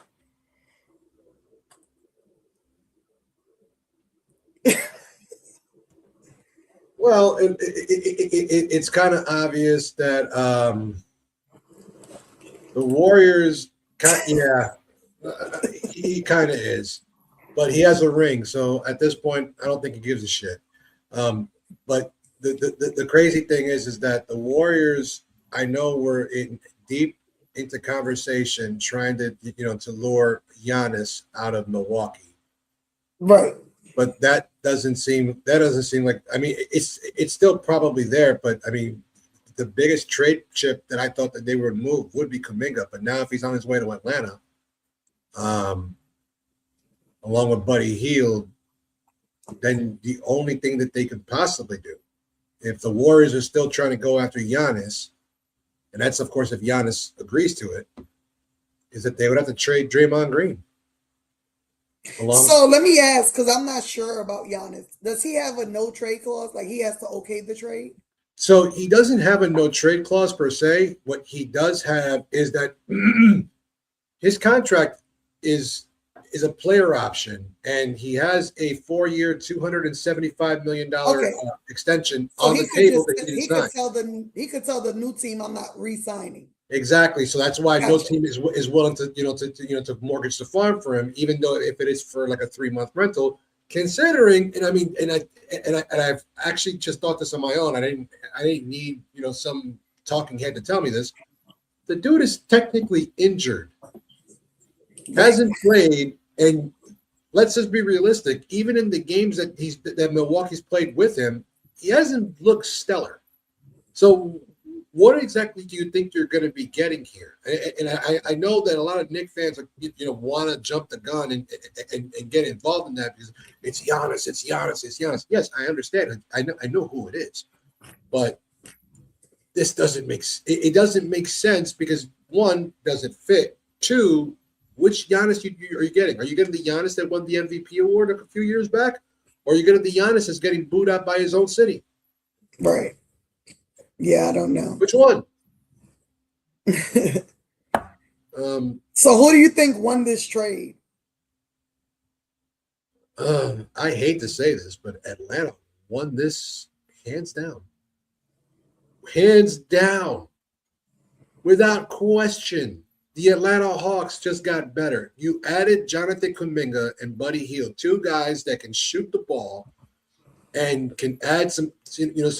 Well, it's kind of obvious that the Warriors, he kind of is, but he has a ring. So at this point, I don't think he gives a shit. But the crazy thing is that the Warriors, I know, were deep into conversation trying to to lure Giannis out of Milwaukee. Right. But that doesn't seem like, I mean, it's still probably there, but I mean, the biggest trade chip that I thought that they would move would be Kuminga. But now if he's on his way to Atlanta, along with Buddy Hield, then the only thing that they could possibly do, if the Warriors are still trying to go after Giannis, and that's, of course, if Giannis agrees to it, is that they would have to trade Draymond Green. So let me ask, because I'm not sure about Giannis. Does he have a no trade clause? Like he has to okay the trade? So he doesn't have a no trade clause per se. What he does have is that his contract is a player option, and he has a 4-year, $275 million extension on the table that he didn't sign. He could tell the new team, I'm not re-signing. Exactly. So that's why no team is willing to mortgage the farm for him, even though if it is for like a 3-month rental. Considering, and I've actually just thought this on my own. I didn't need some talking head to tell me this. The dude is technically injured, hasn't played, and let's just be realistic. Even in the games that Milwaukee's played with him, he hasn't looked stellar. So what exactly do you think you're going to be getting here? And I know that a lot of Knicks fans want to jump the gun and get involved in that because it's Giannis. Yes, I understand. I know who it is, but this doesn't make sense because one, doesn't fit. Two, which Giannis are you getting? Are you getting the Giannis that won the MVP award a few years back, or are you getting the Giannis that's getting booed out by his own city? Right. Yeah, I don't know. Which one? So who do you think won this trade? I hate to say this, but Atlanta won this hands down. Hands down. Without question. The Atlanta Hawks just got better. You added Jonathan Kuminga and Buddy Hield, 2 guys that can shoot the ball and can add some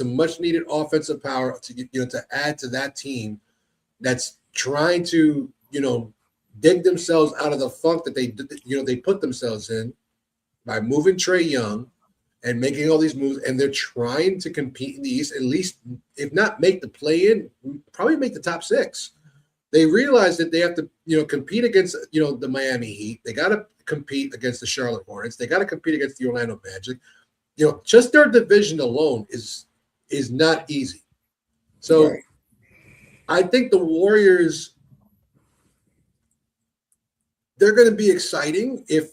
much needed offensive power to add to that team that's trying to dig themselves out of the funk that they put themselves in by moving Trae Young and making all these moves, and they're trying to compete in the East, at least if not make the play-in, probably make the top 6. They realize that they have to compete against the Miami Heat. They got to compete against the Charlotte Hornets. They got to compete against the Orlando Magic. Just their division alone is not easy. So right. I think the Warriors, they're going to be exciting if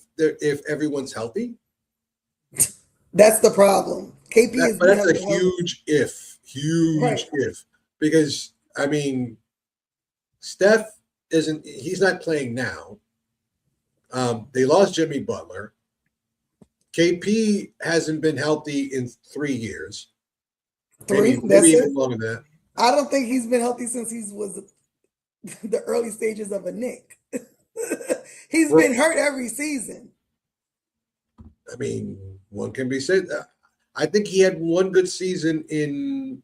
everyone's healthy. That's the problem. But that's a huge if, because Steph he's not playing now. They lost Jimmy Butler. KP hasn't been healthy in 3 years. Maybe even longer than that. I don't think he's been healthy since he was the early stages of a Knick. He's been hurt every season. One can be said. I think he had one good season in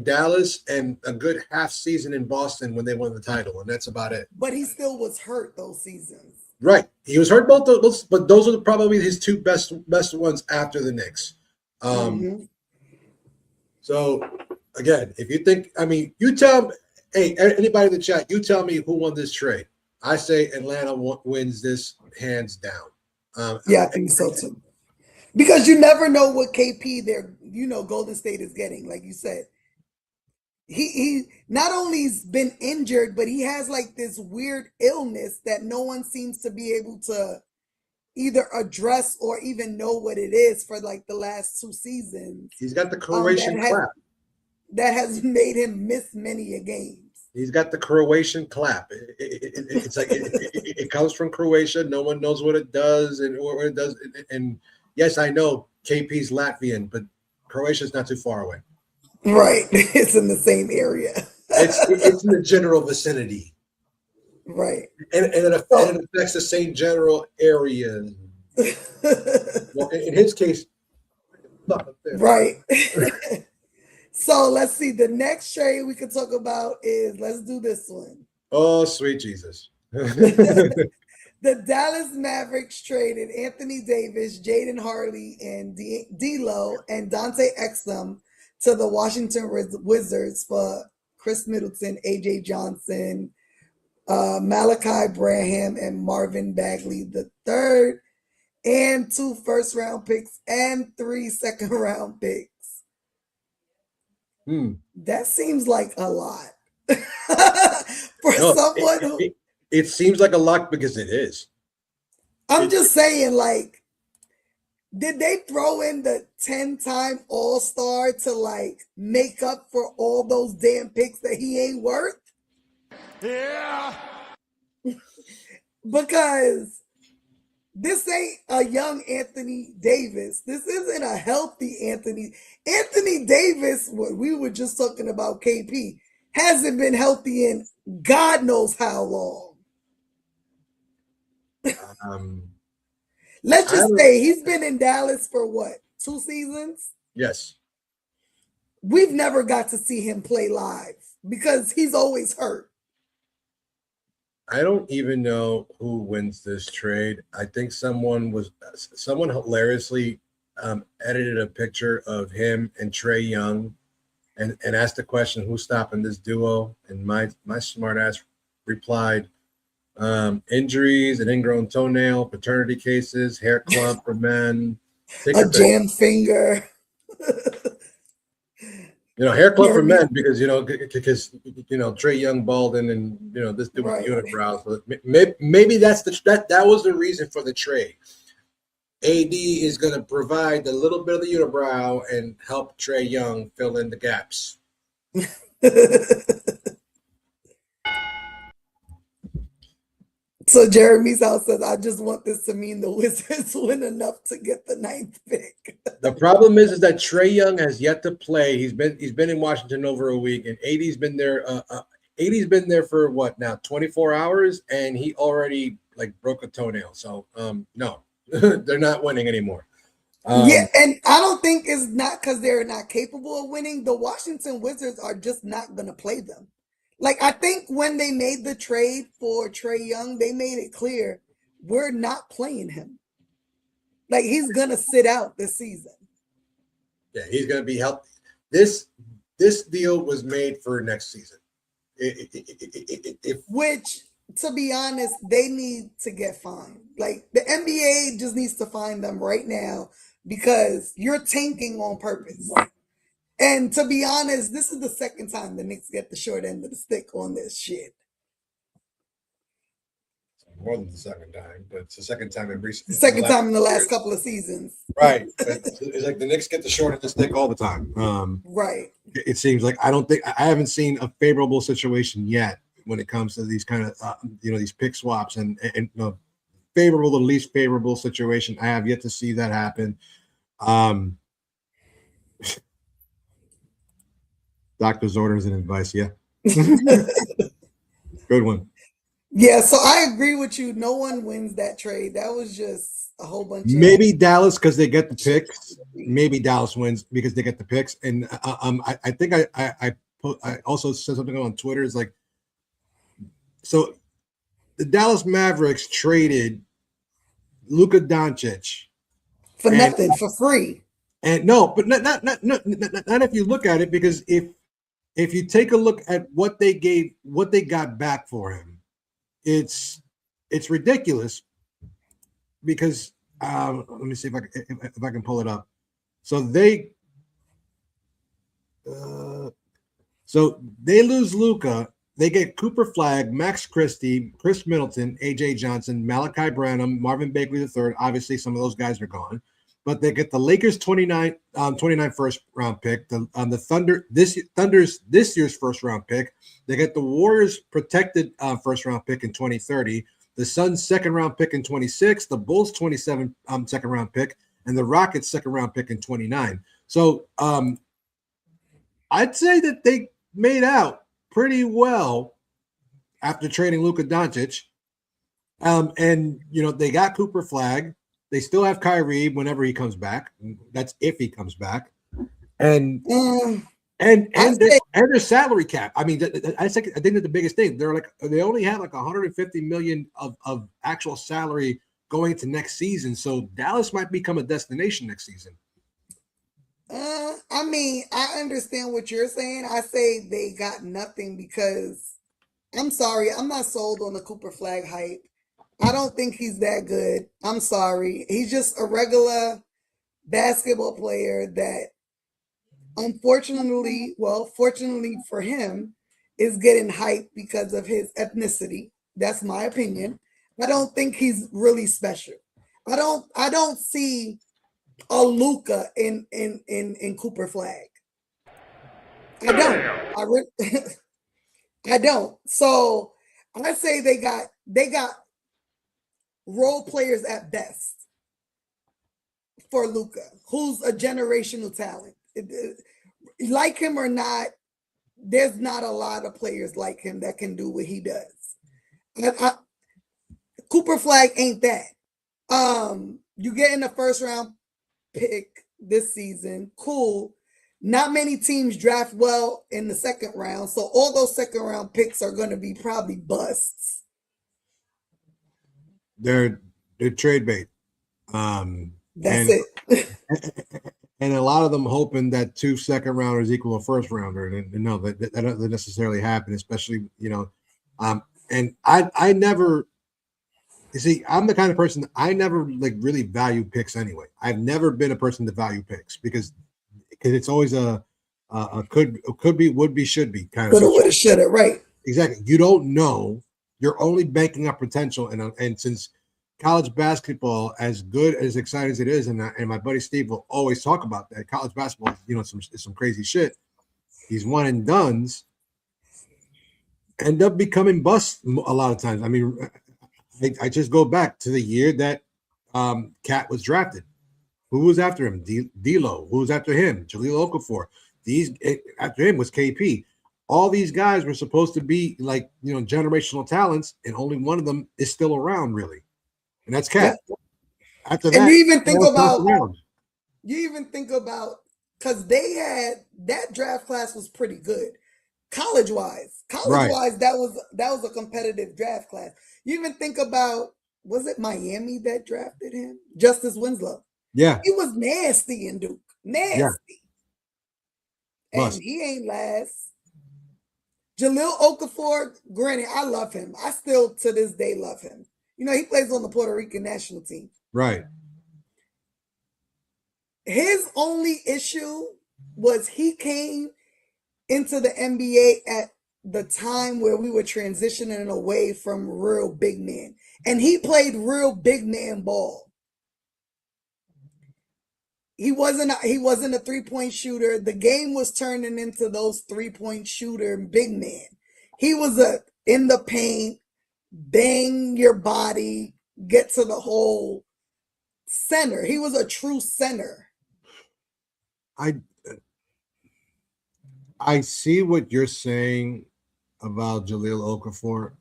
Dallas and a good half season in Boston when they won the title, and that's about it. But he still was hurt those seasons. Right. He was hurt both those, but those are probably his 2 best ones after the Knicks. So, again, if you think, you tell me, hey, anybody in the chat, you tell me who won this trade. I say Atlanta wins this hands down. Yeah, I think so too. Because you never know what KP Golden State is getting, like you said. He not only's been injured, but he has like this weird illness that no one seems to be able to either address or even know what it is for like the last 2 seasons. He's got the Croatian clap. That has made him miss many games. He's got the Croatian clap. It's like it comes from Croatia. No one knows what it does and what it does. And yes, I know KP's Latvian, but Croatia's not too far away. Right. It's in the same area. It's in the general vicinity. Right. And it affects the same general area. Well, in his case, right. So let's see. The next trade we could talk about is, let's do this one. Oh, sweet Jesus. The Dallas Mavericks traded Anthony Davis, Jaden Harley, and D'Lo and Dante Exum to the Washington Wizards for Chris Middleton, AJ Johnson, Malachi Branham, and Marvin Bagley III, and 2 first-round picks and 3 second-round picks. That seems like a lot. For No, someone who, it seems like a lock because it is. I'm just saying, like, did they throw in the 10-time All-Star to like make up for all those damn picks that he ain't worth? Yeah. Because this ain't a young Anthony Davis. This isn't a healthy Anthony. Anthony Davis, what we were just talking about, KP, hasn't been healthy in God knows how long. Let's just say he's been in Dallas for what, 2 seasons? Yes. We've never got to see him play live because he's always hurt. I don't even know who wins this trade. I think someone hilariously edited a picture of him and Trae Young and asked the question, who's stopping this duo? And my smart ass replied, injuries, an ingrown toenail, paternity cases, hair clump for men, a jam finger. Hair clump for men because Trae Young balding and this dude with unibrow. So maybe that was the reason for the trade. AD is going to provide a little bit of the unibrow and help Trae Young fill in the gaps. So Jeremy's house says, I just want this to mean the Wizards win enough to get the 9th pick. The problem is that Trae Young has yet to play. He's been in Washington over a week, and AD's been there. AD's been there for what now, 24 hours, and he already like broke a toenail. So no, they're not winning anymore. Yeah, and I don't think it's not because they're not capable of winning. The Washington Wizards are just not going to play them. Like, I think when they made the trade for Trae Young, they made it clear we're not playing him. Like, he's going to sit out this season. Yeah, he's going to be healthy. This deal was made for next season. Which, to be honest, they need to get fined. Like, the NBA just needs to fine them right now because you're tanking on purpose. And to be honest, this is the second time the Knicks get the short end of the stick on this shit. More than the second time, but it's the second time in recent. Second time in the last couple of seasons. Right. It's like the Knicks get the short end of the stick all the time. Right. It seems like I haven't seen a favorable situation yet when it comes to these kind of these pick swaps and favorable to least favorable situation. I have yet to see that happen. Doctor's orders and advice, yeah. Good one. Yeah, so I agree with you. No one wins that trade. That was just a whole bunch of maybe Dallas because they get the picks. Maybe Dallas wins because they get the picks. And I think I also said something on Twitter. It's like, so the Dallas Mavericks traded Luka Doncic for nothing, for free. And no, but not if you look at it, because if you take a look at what they got back for him, it's ridiculous. Because let me see if I can pull it up. So they lose Luka. They get Cooper Flagg, Max Christie, Chris Middleton, AJ Johnson, Malachi Branham, Marvin Bagley III. Obviously, some of those guys are gone. But they get the Lakers 29 first round pick, the Thunder this year's first round pick. They get the Warriors protected first round pick in 2030, the Suns second round pick in 26, the Bulls 27 second round pick, and the Rockets second round pick in 29. So I'd say that they made out pretty well after trading Luka Doncic. And they got Cooper Flagg. They still have Kyrie whenever he comes back. That's if he comes back. And their salary cap. I mean, I think that the biggest thing, they only have like 150 million of actual salary going into next season. So Dallas might become a destination next season. I mean, I understand what you're saying. I say they got nothing because I'm sorry, I'm not sold on the Cooper Flagg hype. I don't think he's that good. I'm sorry. He's just a regular basketball player that, fortunately for him, is getting hyped because of his ethnicity. That's my opinion. I don't think he's really special. I don't see a Luca in Cooper Flag. I don't. I don't. So I say they got role players at best for Luca, who's a generational talent. Like him or not, there's not a lot of players like him that can do what he does. Cooper Flag ain't that. You get in the first round pick this season, cool. Not many teams draft well in the second round, so all those second round picks are going to be probably busts. They're trade bait. That's it. And a lot of them hoping that 2 second rounders equal a first rounder, and no, that doesn't necessarily happen. Especially, and I never. You see, I'm the kind of person I never like really value picks anyway. I've never been a person to value picks because it's always a could be, would be, should be kind of. Coulda, woulda, shoulda, right? Exactly. You don't know. You're only banking up potential, and since college basketball, as good as exciting as it is, and my buddy Steve will always talk about that. College basketball, some crazy shit. These one and dones end up becoming busts a lot of times. I mean, I just go back to the year that Cat was drafted. Who was after him? D'Lo. Who was after him? Jahlil Okafor. After him was KP. All these guys were supposed to be like generational talents, and only one of them is still around, really, and that's Cat. Yeah. After that, and you even think about because they had that draft class was pretty good, college wise, right. that was a competitive draft class. You even think about, was it Miami that drafted him? Justice Winslow. Yeah, he was nasty in Duke, nasty, and he ain't last. Jahlil Okafor, granted, I love him. I still to this day love him. He plays on the Puerto Rican national team. Right. His only issue was he came into the NBA at the time where we were transitioning away from real big men. And he played real big man ball. He wasn't a 3-point shooter. The game was turning into those 3-point shooter big men. He was in the paint, bang your body, get to the hole center. He was a true center. I see what you're saying about Jahlil Okafor.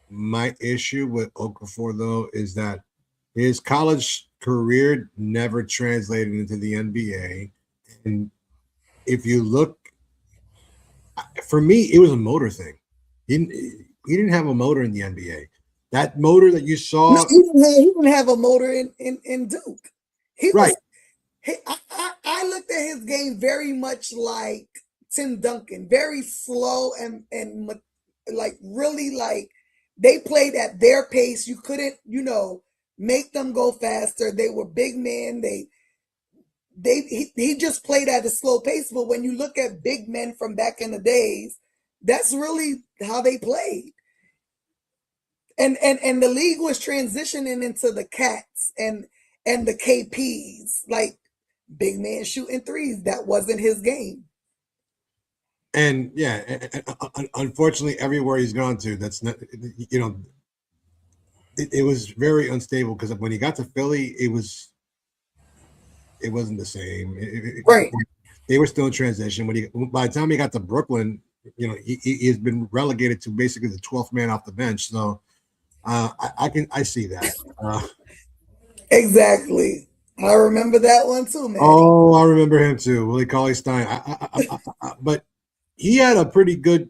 My issue with Okafor, though, is that his college career never translated into the NBA. And if you look, for me, it was a motor thing. He didn't have a motor in the NBA. That motor that you saw. No, he didn't have a motor in Duke. He right. I looked at his game very much like Tim Duncan, very slow and like really like they played at their pace. You couldn't, make them go faster. They were big men. He just played at a slow pace. But when you look at big men from back in the days, that's really how they played. And the league was transitioning into the Cats and the KPs, like big man shooting threes. That wasn't his game. And unfortunately, everywhere he's gone to, that's not, it was very unstable because when he got to Philly, it wasn't the same. Right. They were still in transition. By the time he got to Brooklyn, he has been relegated to basically the 12th man off the bench. So I see that. Exactly. I remember that one too, man. Oh, I remember him too, Willie Cauley-Stein. But he had a pretty good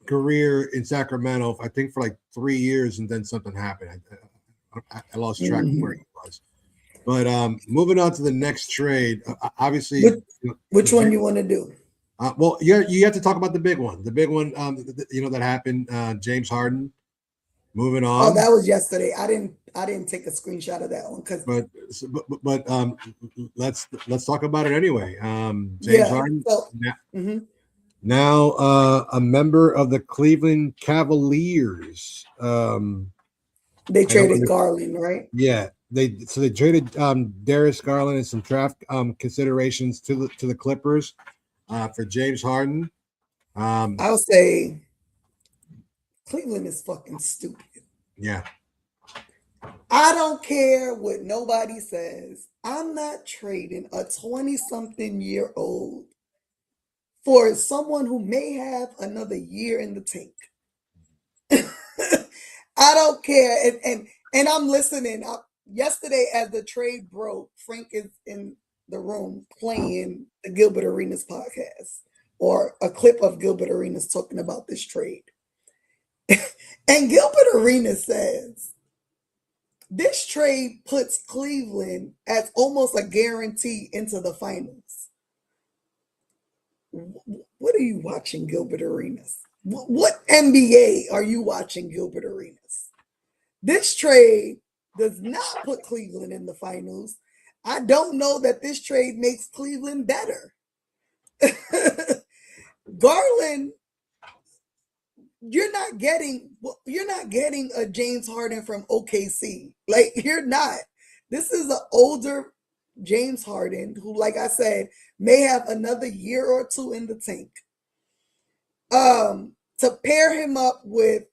career in Sacramento, I think, for like 3 years, and then something happened. I lost track of where he was. But moving on to the next trade, obviously. Which one you want to do? Well, you have to talk about the big one. The big one, that happened. James Harden. Moving on. Oh, that was yesterday. I didn't take a screenshot of that one but let's talk about it anyway. James Harden. Now, a member of the Cleveland Cavaliers. They traded Garland, right? Yeah, they traded Darius Garland and some draft considerations to the Clippers for James Harden. I'll say Cleveland is fucking stupid. Yeah. I don't care what nobody says. I'm not trading a 20-something-year-old for someone who may have another year in the tank. I don't care. And I'm listening. Yesterday, as the trade broke, Frank is in the room playing the Gilbert Arenas podcast or a clip of Gilbert Arenas talking about this trade. And Gilbert Arenas says, this trade puts Cleveland as almost a guarantee into the finals. What are you watching, Gilbert Arenas? What NBA are you watching, Gilbert Arenas? This trade does not put Cleveland in the finals. I don't know that this trade makes Cleveland better. Garland, you're not getting a James Harden from OKC. Like, you're not. This is an older James Harden who, like I said, may have another year or two in the tank. To pair him up with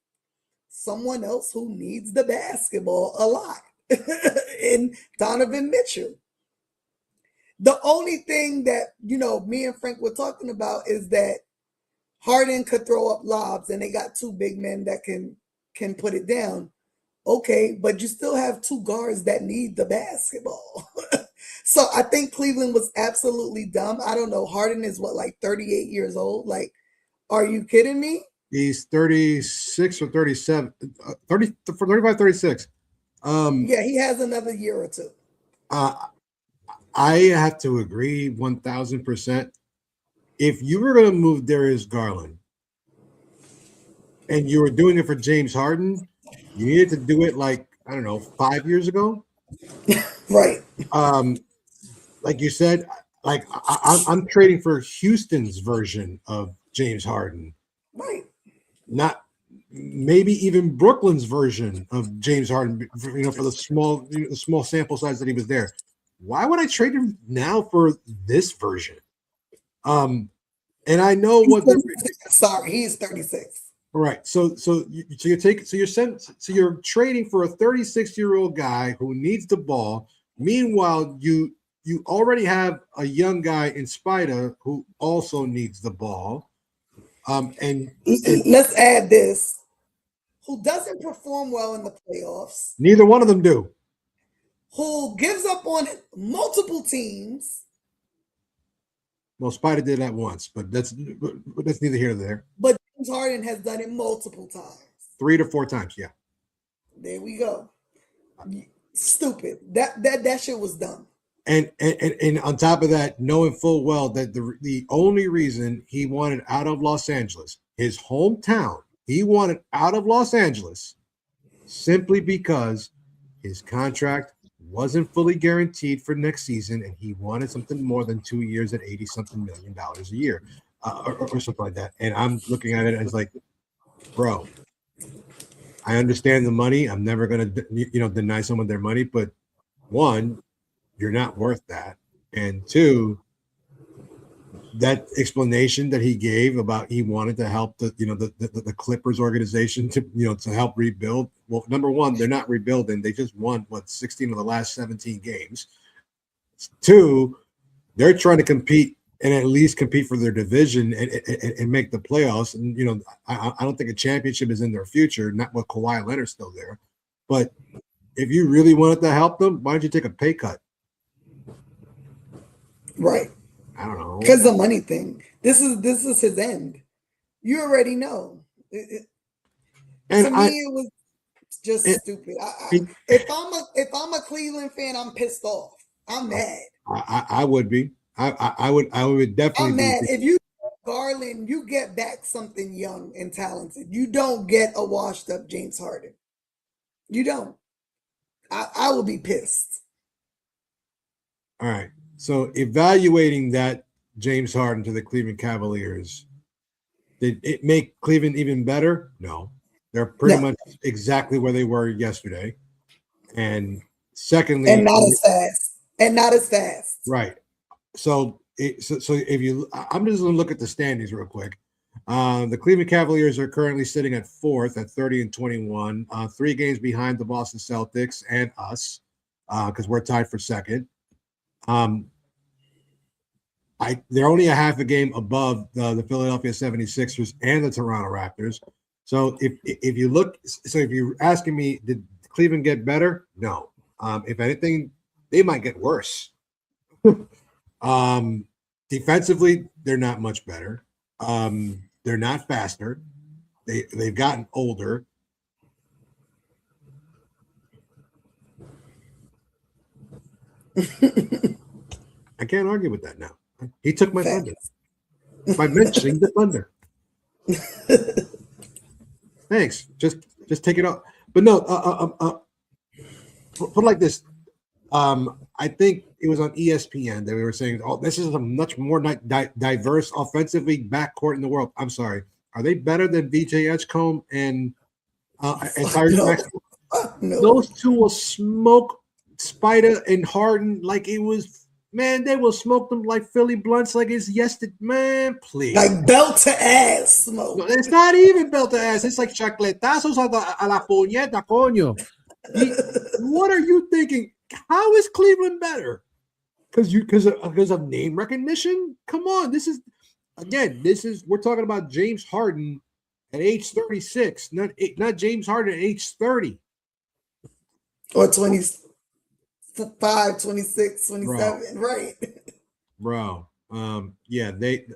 someone else who needs the basketball a lot in Donovan Mitchell. The only thing that, me and Frank were talking about is that Harden could throw up lobs and they got two big men that can put it down. Okay, but you still have two guards that need the basketball. So I think Cleveland was absolutely dumb. I don't know. Harden is like 38 years old? Like, are you kidding me? He's 36 or 37, 30, 35, 36. Yeah, he has another year or two. I have to agree 1,000%. If you were going to move Darius Garland and you were doing it for James Harden, you needed to do it 5 years ago. Right. Like you said, I'm trading for Houston's version of James Harden. Right. Not maybe even Brooklyn's version of James Harden, for the small sample size that he was there. Why would I trade him now for this version? And I know what they're sorry, he's 36. Right. So you're trading for a 36-year-old guy who needs the ball. Meanwhile, you already have a young guy in Spider who also needs the ball. And let's add this. Who doesn't perform well in the playoffs. Neither one of them do. Who gives up on multiple teams. Well, Spider did that once, but that's neither here nor there. But James Harden has done it multiple times. 3 to 4 times, yeah. There we go. Stupid. That shit was dumb. And on top of that, knowing full well that the only reason he wanted out of Los Angeles, his hometown, he wanted out of Los Angeles simply because his contract wasn't fully guaranteed for next season, and he wanted something more than 2 years at $80-something million a year, or something like that. And I'm looking at it as like, bro, I understand the money. I'm never going to, deny someone their money, but one, you're not worth that, and two, that explanation that he gave about he wanted to help the Clippers organization to help rebuild. Well, number one, they're not rebuilding. They just won 16 of the last 17 games. Two, they're trying to compete and at least compete for their division and make the playoffs. And I don't think a championship is in their future. Not with Kawhi Leonard still there, but if you really wanted to help them, why don't you take a pay cut? Right. I don't know. Because the money thing. This is his end. You already know. To me, it was just stupid. If I'm a Cleveland fan, I'm pissed off. I'm mad. I would be. I would definitely. I'm mad. If you Garland, you get back something young and talented. You don't get a washed up James Harden. You don't. I will be pissed. All right. So evaluating that James Harden to the Cleveland Cavaliers, Did it make Cleveland even better? No. They're pretty much exactly where they were yesterday. And secondly, and not as fast. And not as fast. Right. So if you, I'm just going to look at the standings real quick. The Cleveland Cavaliers are currently sitting at 4th at 30-21, 3 games behind the Boston Celtics and us, because we're tied for second. They're only a half a game above the Philadelphia 76ers and the Toronto Raptors. So if you look, so if you're asking me, did Cleveland get better? No. If anything, they might get worse. Defensively, they're not much better. They're not faster. They've gotten older. I can't argue with that now. He took my thunder by mentioning the Thunder. Thanks. Just take it out. But no, put it like this. I think it was on ESPN that we were saying, "Oh, this is a much more diverse offensively backcourt in the world." I'm sorry. Are they better than VJ Edgecombe and Tyrese Maxey? No. Those two will smoke Spider and Harden like it was. Man, they will smoke them like Philly blunts like it's yesterday. Man, please. Like belt to ass smoke. No, it's not even belt to ass. It's like chacletazos a la puñeta, coño. What are you thinking? How is Cleveland better? Because of name recognition? Come on. This is we're talking about James Harden at age 36, not James Harden at age 30. Or 25, 26, 27, right? Bro. They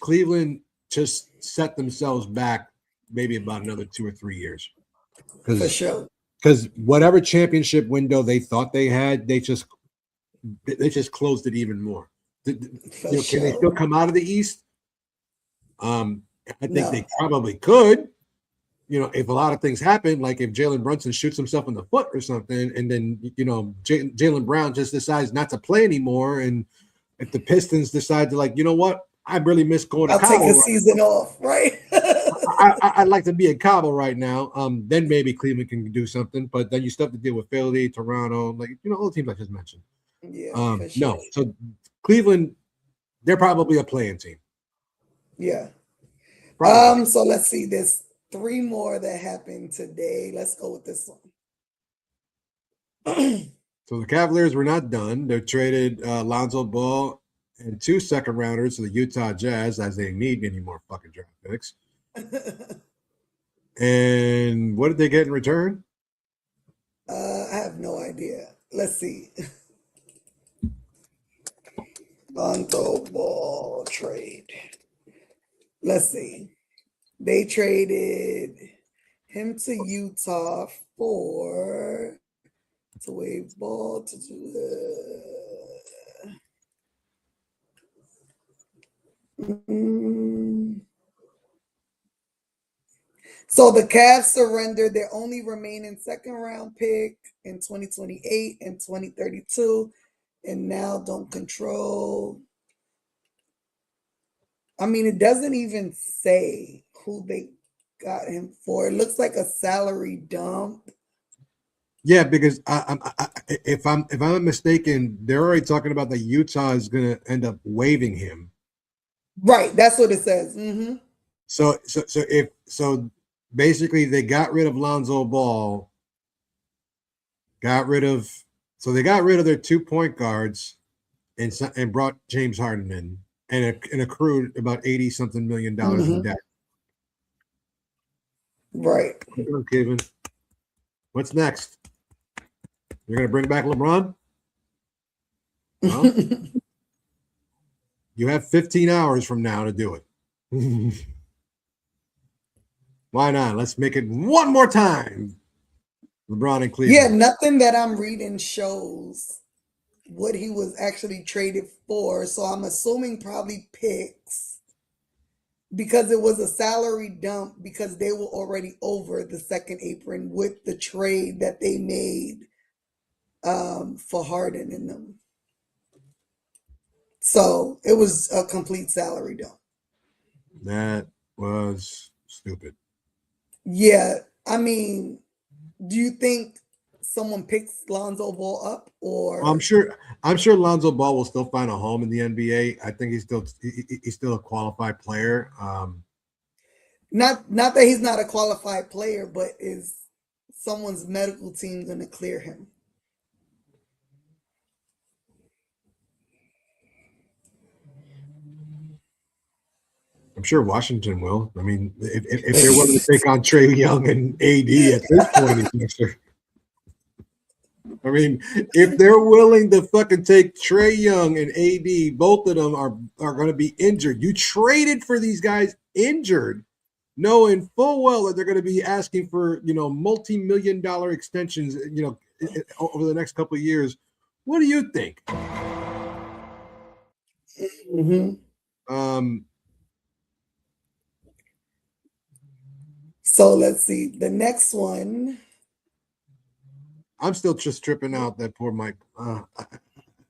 Cleveland just set themselves back maybe about another 2 or 3 years. For sure. Because whatever championship window they thought they had, they just closed it even more. Can they still come out of the East? I think they probably could. If a lot of things happen, like if Jalen Brunson shoots himself in the foot or something, and then Jalen Brown just decides not to play anymore, and if the Pistons decide to, like, you know what, I really miss going to Cabo. I'll take a season off, right? I'd like to be in Cabo right now. Then maybe Cleveland can do something, but then you still have to deal with Philly, Toronto, all the teams I just mentioned. Yeah, for sure. No, so Cleveland, they're probably a playing team. Yeah. Probably. So let's see. There's 3 more that happened today. Let's go with this one. So the Cavaliers were not done. They traded Lonzo Ball and 2 second-rounders to the Utah Jazz, as they need any more fucking draft picks. And what did they get in return? I have no idea. Let's see. Lonzo Ball trade. Let's see. They traded him to Utah to waive Ball to do So the Cavs surrendered their only remaining second-round pick in 2028 and 2032, and now don't control. I mean, it doesn't even say who they got him for. It looks like a salary dump. Yeah, because if I'm not mistaken, they're already talking about that Utah is going to end up waiving him. Right, that's what it says. Mm-hmm. So basically, they got rid of Lonzo Ball. They got rid of their 2 point guards, and brought James Harden in, and accrued about $80-something million in debt. Right. Kevin, what's next? You're gonna bring back LeBron? Well, you have 15 hours from now to do it. Why not? Let's make it one more time. LeBron and Cleveland. Yeah, nothing that I'm reading shows what he was actually traded for. So I'm assuming probably picks, because it was a salary dump, because they were already over the second apron with the trade that they made for Harden and them. So it was a complete salary dump. was stupid. Yeah, I mean, do you think someone picks Lonzo Ball up, or I'm sure Lonzo Ball will still find a home in the NBA. I think he's still a qualified player. not that he's not a qualified player, but is someone's medical team going to clear him? I'm sure Washington will. I mean, if they're willing to take on Trey Young and AD at this point in history. I mean, if they're willing to fucking take Trey Young and AD, both of them are going to be injured. You traded for these guys injured, knowing full well that they're going to be asking for, multi-million-dollar extensions, over the next couple of years. What do you think? Mm-hmm. So let's see. The next one. I'm still just tripping out that poor Mike.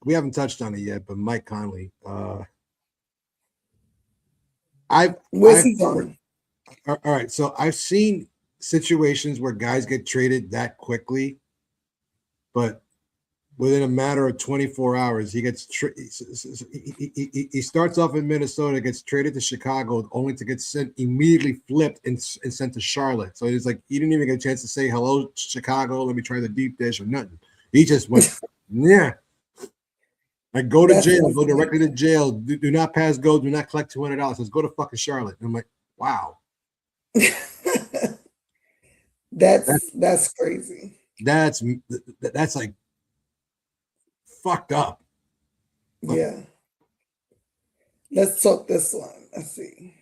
We haven't touched on it yet, but Mike Conley. Where's he going? All right, so I've seen situations where guys get traded that quickly, but within a matter of 24 hours, he gets he starts off in Minnesota, gets traded to Chicago, only to get sent immediately flipped and sent to Charlotte. So it's like he didn't even get a chance to say hello, Chicago. Let me try the deep dish or nothing. He just went, yeah. Like go to jail, go directly to jail. Do not pass go. Do not collect $200. Let's go to fucking Charlotte. And I'm like, wow. That's crazy. That's like fucked up. Yeah. Let's talk this one. Let's see.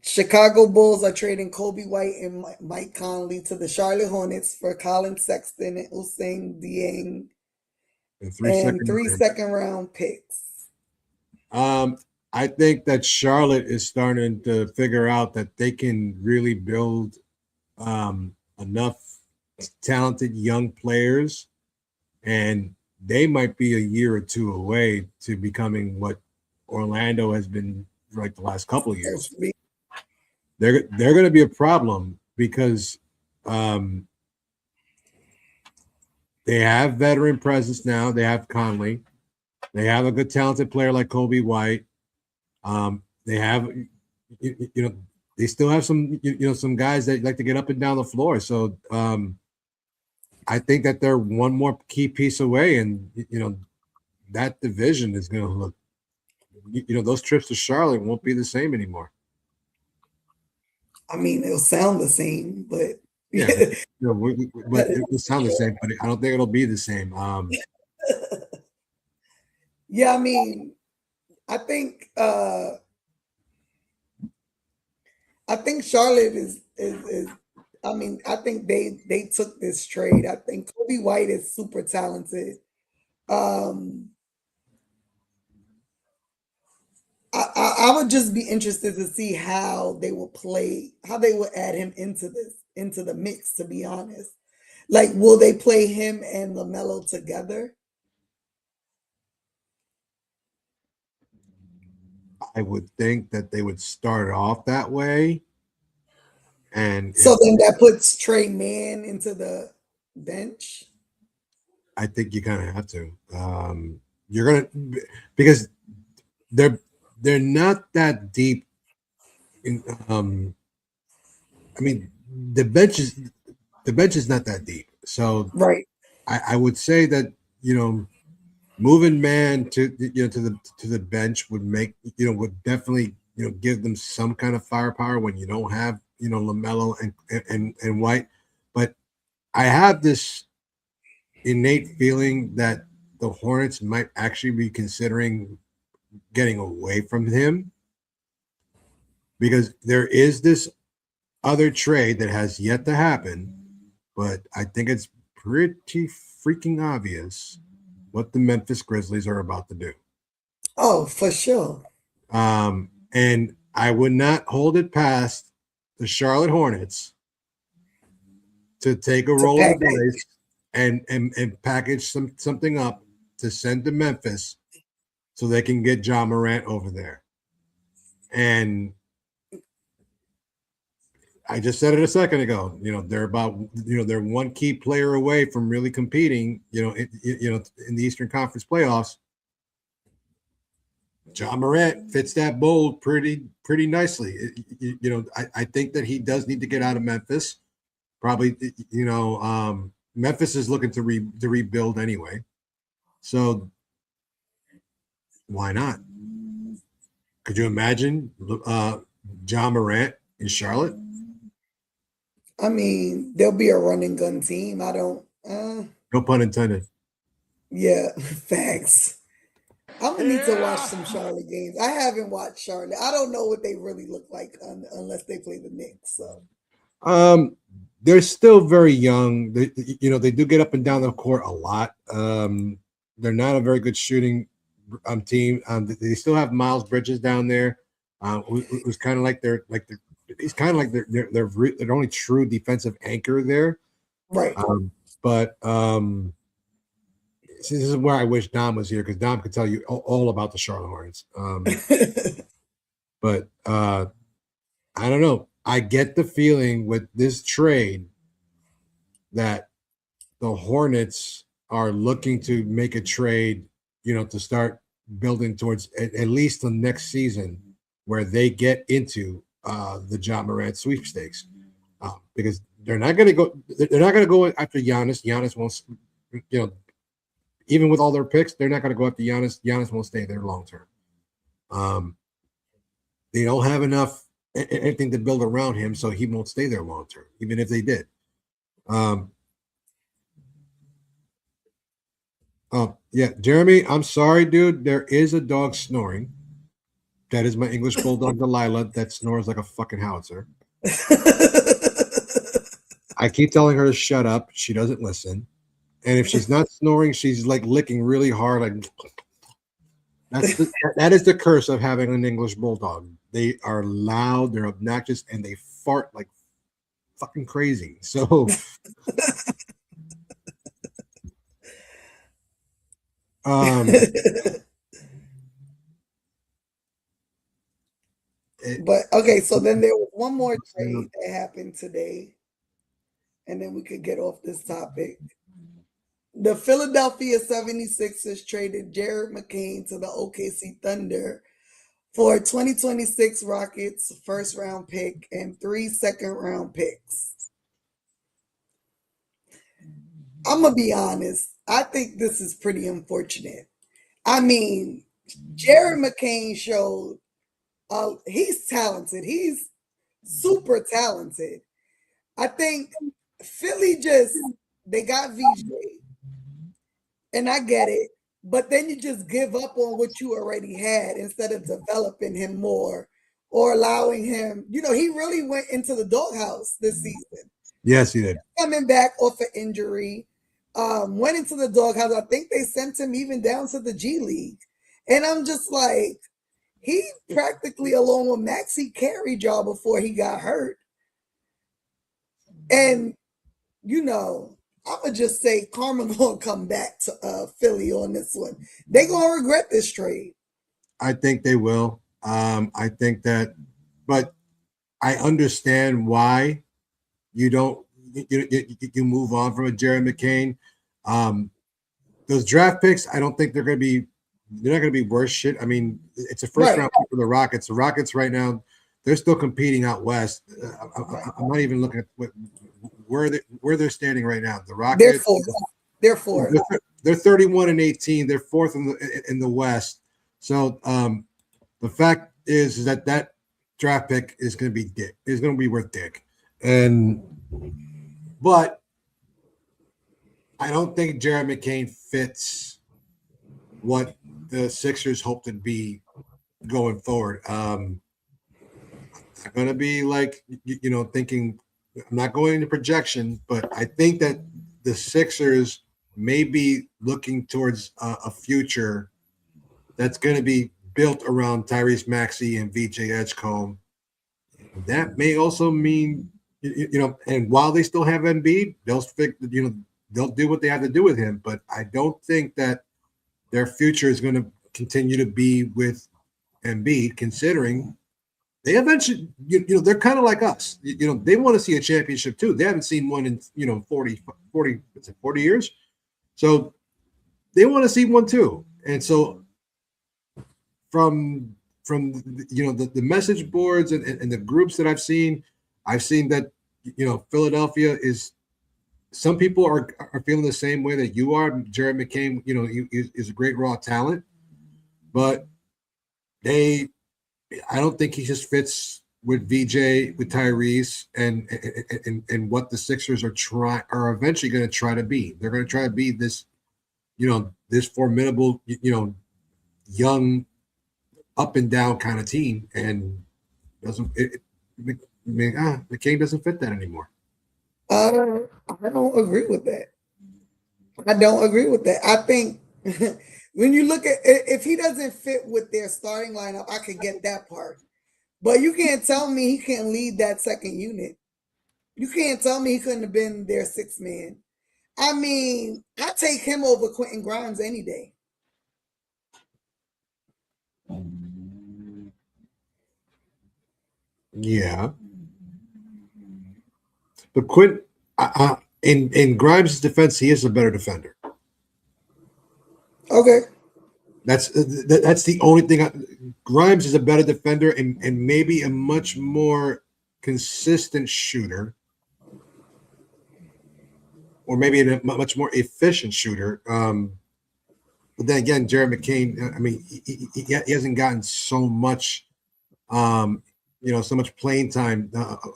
Chicago Bulls are trading Kobe White and Mike Conley to the Charlotte Hornets for Colin Sexton and Ousseyn Dieng and three second round picks. I think that Charlotte is starting to figure out that they can really build enough talented young players, and they might be a year or two away to becoming what Orlando has been for like the last couple of years. They're going to be a problem because they have veteran presence now. They have Conley. They have a good talented player like Kobe White. They have, they still have some, some guys that like to get up and down the floor. So I think that they're one more key piece away, and that division is going to look, those trips to Charlotte won't be the same anymore. I mean, it'll sound the same, but yeah, but it will sound the same. But I don't think it'll be the same. Yeah, I mean, I think Charlotte is. I mean, I think they took this trade. I think Kobe White is super talented. I would just be interested to see how they will play, how they will add him into the mix, to be honest. Like, will they play him and LaMelo together? I would think that they would start off that way. And so then that puts Trey Mann into the bench? I think you kind of have to. You're going to, because they're not that deep in I mean the bench is not that deep. So right. I would say that moving Man to the bench would make would definitely give them some kind of firepower when you don't have LaMelo and White. But I have this innate feeling that the Hornets might actually be considering getting away from him, because there is this other trade that has yet to happen, but I think it's pretty freaking obvious what the Memphis Grizzlies are about to do. Oh, for sure. And I would not hold it past the Charlotte Hornets to take a roll of the dice and package something up to send to Memphis so they can get Ja Morant over there. And I just said it a second ago. They're they're one key player away from really competing. In the Eastern Conference playoffs. John Morant fits that mold pretty nicely. I think that he does need to get out of Memphis. Probably, Memphis is looking to rebuild anyway. So why not? Could you imagine John Morant in Charlotte? I mean, there'll be a running gun team. I don't. No pun intended. Yeah, facts. I'm gonna need to watch some Charlotte games. I haven't watched Charlotte. I don't know what they really look like unless they play the Knicks. So, they're still very young. They do get up and down the court a lot. They're not a very good shooting team. They still have Miles Bridges down there. Who's kind of like he's kind of like their only true defensive anchor there. right. But this is where I wish Dom was here, because Dom could tell you all about the Charlotte Hornets. But I don't know. I get the feeling with this trade that the Hornets are looking to make a trade, to start building towards at least the next season, where they get into the John Morant sweepstakes, because they're not going to go. They're not going to go after Giannis. Giannis won't. Even with all their picks, they're not going to go after Giannis. Giannis won't stay there long term. They don't have enough anything to build around him, so he won't stay there long term, even if they did. Yeah, Jeremy, I'm sorry, dude. There is a dog snoring. That is my English bulldog Delilah that snores like a fucking howitzer. I keep telling her to shut up. She doesn't listen. And if she's not snoring, she's like licking really hard. Like that is the curse of having an English bulldog. They are loud, they're obnoxious, and they fart like fucking crazy. So but okay, so then there was one more trade that happened today, and then we could get off this topic. The Philadelphia 76ers traded Jared McCain to the OKC Thunder for 2026 Rockets first round pick and 3 second-round picks. I'm going to be honest. I think this is pretty unfortunate. I mean, Jared McCain showed he's talented. He's super talented. I think Philly they got VJ. And I get it, but then you just give up on what you already had instead of developing him more or allowing him. He really went into the doghouse this season. Yes, he did. Coming back off an injury, went into the doghouse. I think they sent him even down to the G League. And I'm just like, he practically, along with Maxi, carried y'all before he got hurt. And, I'm going to just say karma going to come back to Philly on this one. They're going to regret this trade. I think they will. I think that, but I understand why you don't, you move on from a Jared McCain. Those draft picks, I don't think they're not going to be worse shit. I mean, it's a first round pick for the Rockets. The Rockets right now, they're still competing out west. I'm not even looking at where they're standing right now. The Rockets, they're fourth. They're 31-18. They're fourth in the West. So the fact is that draft pick is going to be dick. Is going to be worth dick. But I don't think Jared McCain fits what the Sixers hope to be going forward. I'm going to be like, thinking, I'm not going into projection, but I think that the Sixers may be looking towards a future that's going to be built around Tyrese Maxey and VJ Edgecombe. That may also mean, and while they still have Embiid, they'll do what they have to do with him. But I don't think that their future is going to continue to be with Embiid, considering they eventually, they're kind of like us. They want to see a championship too. They haven't seen one in 40 years. So they want to see one too. And so from the message boards and the groups that I've seen that Philadelphia is. Some people are feeling the same way that you are. Jared McCain, is a great raw talent, but I don't think he just fits with VJ, with Tyrese, and what the Sixers are eventually going to try to be. They're going to try to be this, this formidable, young, up and down kind of team, and McCain doesn't fit that anymore. I don't agree with that. I don't agree with that. I think when you look at if he doesn't fit with their starting lineup, I could get that part. But you can't tell me he can't lead that second unit. You can't tell me he couldn't have been their sixth man. I mean, I take him over Quentin Grimes any day. Yeah. But Quinn, in Grimes' defense, he is a better defender. Okay. That's the only thing. Grimes is a better defender and maybe a much more consistent shooter, or maybe a much more efficient shooter. But then again, Jared McCain, I mean, he hasn't gotten so much, so much playing time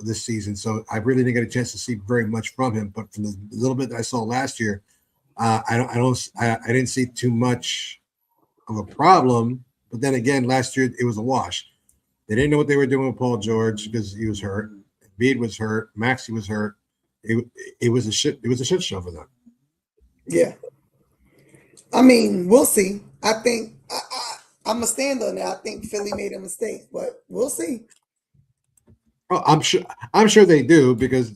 this season. So I really didn't get a chance to see very much from him. But from the little bit that I saw last year, I didn't see too much of a problem. But then again, last year it was a wash. They didn't know what they were doing with Paul George because he was hurt. Embiid was hurt. Maxey was hurt. It was a shit. It was a shit show for them. Yeah. I mean, we'll see. I think I'm gonna stand on that. I think Philly made a mistake, but we'll see. Oh, I'm sure they do because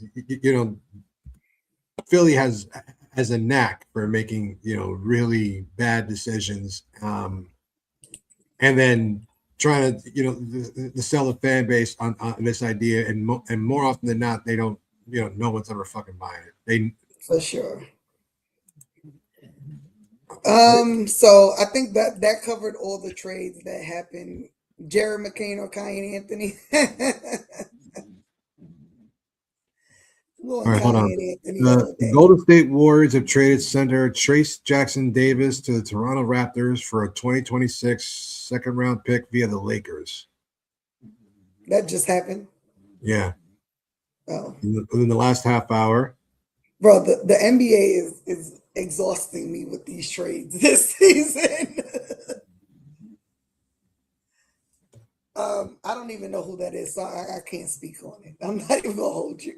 Philly has a knack for making really bad decisions, and then trying to to sell the fan base on this idea, and more often than not, they don't. No one's ever fucking buying it. For sure. So I think that covered all the trades that happened. Jared McCain or Karl Anthony. All right, hold on. The Golden State Warriors have traded center Trace Jackson Davis to the Toronto Raptors for a 2026 second-round pick via the Lakers. That just happened? Yeah. Oh. In the last half hour. Bro, the NBA is exhausting me with these trades this season. I don't even know who that is, so I can't speak on it. I'm not even gonna hold you.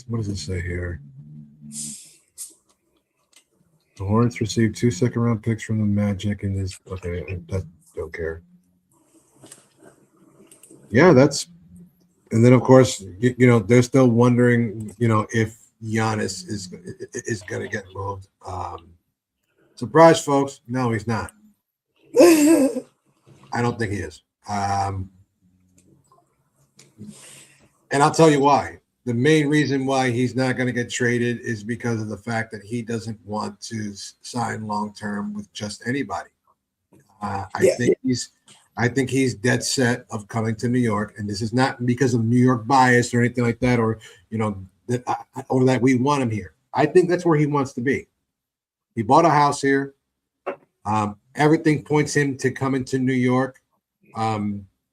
What does it say here? The Hornets received 2 second-round picks from the Magic in this. Okay, I don't care. Yeah, and then of course, they're still wondering, if Giannis is going to get moved. Surprise, folks! No, he's not. I don't think he is. And I'll tell you why. The main reason why he's not going to get traded is because of the fact that he doesn't want to sign long-term with just anybody. I think he's dead set of coming to New York, and this is not because of New York bias or anything like that, or that we want him here. I think that's where he wants to be. He bought a house here. Everything points him to coming to New York.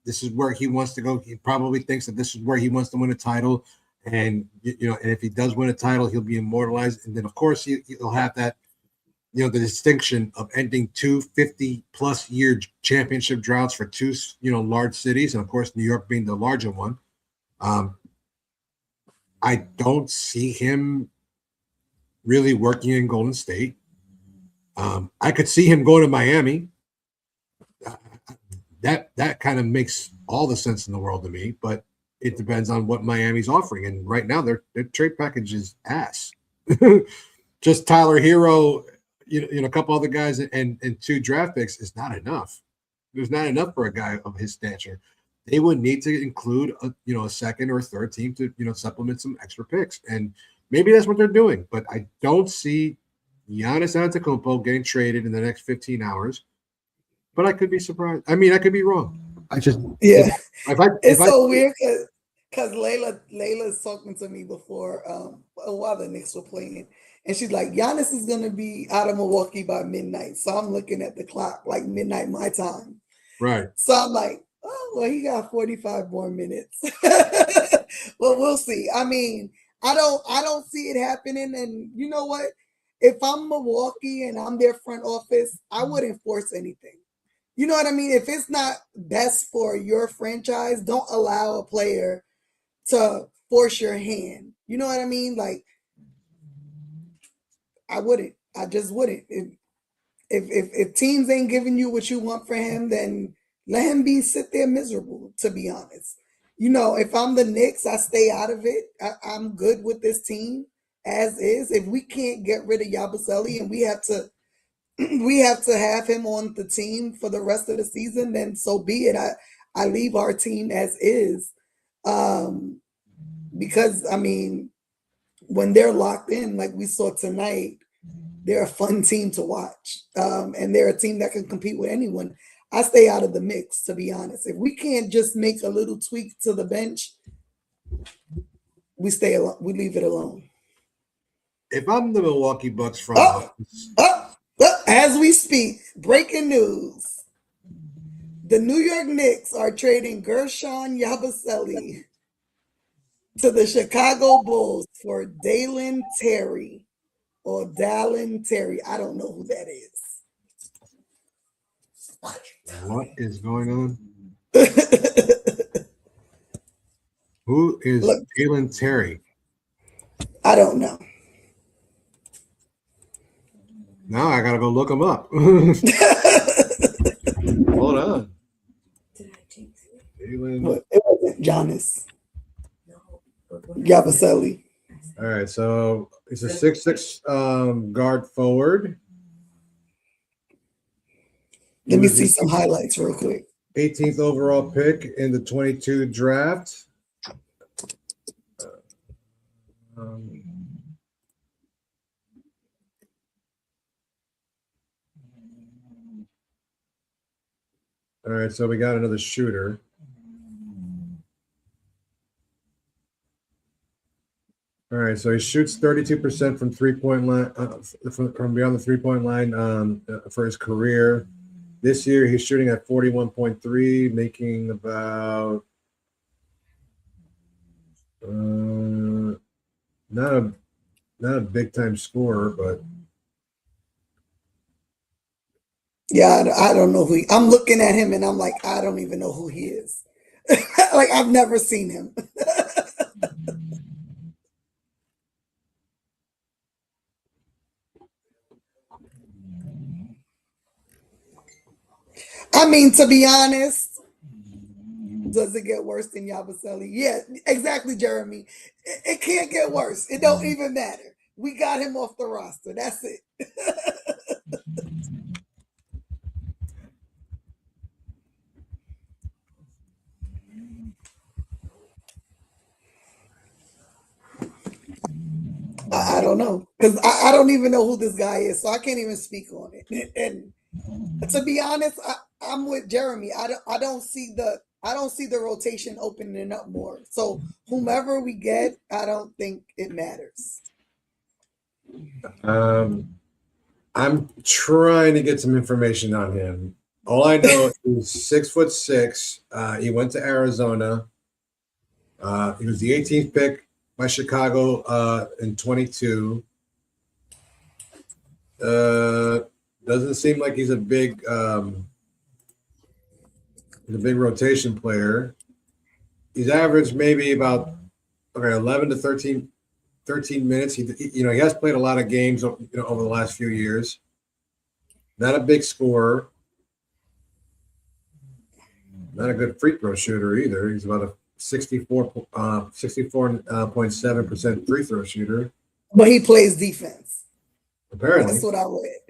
This is where he wants to go. He probably thinks that this is where he wants to win a title. And, and if he does win a title, he'll be immortalized. And then, of course, he'll have that, the distinction of ending 2 50-plus year championship droughts for 2, large cities. And, of course, New York being the larger one. I don't see him really working in Golden State. I could see him going to Miami. That kind of makes all the sense in the world to me, but it depends on what Miami's offering. And right now, their trade package is ass. Just Tyler Hero, a couple other guys, and 2 draft picks is not enough. there's not enough for a guy of his stature. They would need to include a second or third team to supplement some extra picks, and maybe that's what they're doing. But I don't see Giannis Antetokounmpo getting traded in the next 15 hours. But I could be surprised. I mean, I could be wrong. It's so weird because Layla's talking to me before while the Knicks were playing, and she's like, Giannis is gonna be out of Milwaukee by midnight. So I'm looking at the clock, like midnight my time. Right. So I'm like, oh well, he got 45 more minutes. Well, we'll see. I mean, I don't see it happening. And you know what? If I'm Milwaukee and I'm their front office, I wouldn't force anything. You know what I mean? If it's not best for your franchise, don't allow a player to force your hand. You know what I mean? Like, I wouldn't. I just wouldn't. If teams ain't giving you what you want for him, then let him sit there miserable, to be honest. If I'm the Knicks, I stay out of it. I'm good with this team as is. If we can't get rid of Yabusele and we have to have him on the team for the rest of the season, then so be it. I leave our team as is. Because I mean, when they're locked in, like we saw tonight, they're a fun team to watch. And they're a team that can compete with anyone. I stay out of the mix, to be honest. If we can't just make a little tweak to the bench, we leave it alone. If I'm the Milwaukee Bucks front office. As we speak, breaking news. The New York Knicks are trading Gershon Yabusele to the Chicago Bulls for Dalen Terry or Dallin Terry. I don't know who that is. What is going on? Who is Dalen Terry? I don't know. Now I gotta go look him up. Hold on. It wasn't Giannis. Yabusele. All right, so he's a 6'6" guard forward. Let me see some highlights real quick. 18th overall pick in the 22 draft. All right, so we got another shooter. All right, so he shoots 32% from three-point line, from beyond the three-point line for his career. This year, he's shooting at 41.3, making about not a big-time scorer, but. Yeah, I don't know who I'm looking at him and I'm like, I don't even know who he is. Like, I've never seen him. I mean, to be honest, does it get worse than Yabusele? Yeah, exactly, Jeremy. It can't get worse. It don't even matter. We got him off the roster. That's it. I don't know, because I don't even know who this guy is, so I can't even speak on it. And to be honest, I'm with Jeremy. I don't see the rotation opening up more. So whomever we get, I don't think it matters. I'm trying to get some information on him. All I know is he's 6'6". He went to Arizona. He was the 18th pick by Chicago in 22. Doesn't seem like he's a big rotation player. He's averaged maybe about 11 to 13 minutes. He has played a lot of games over the last few years. Not a big scorer. Not a good free throw shooter either. He's about a 64.7% free throw shooter. But he plays defense. Apparently. That's what I read.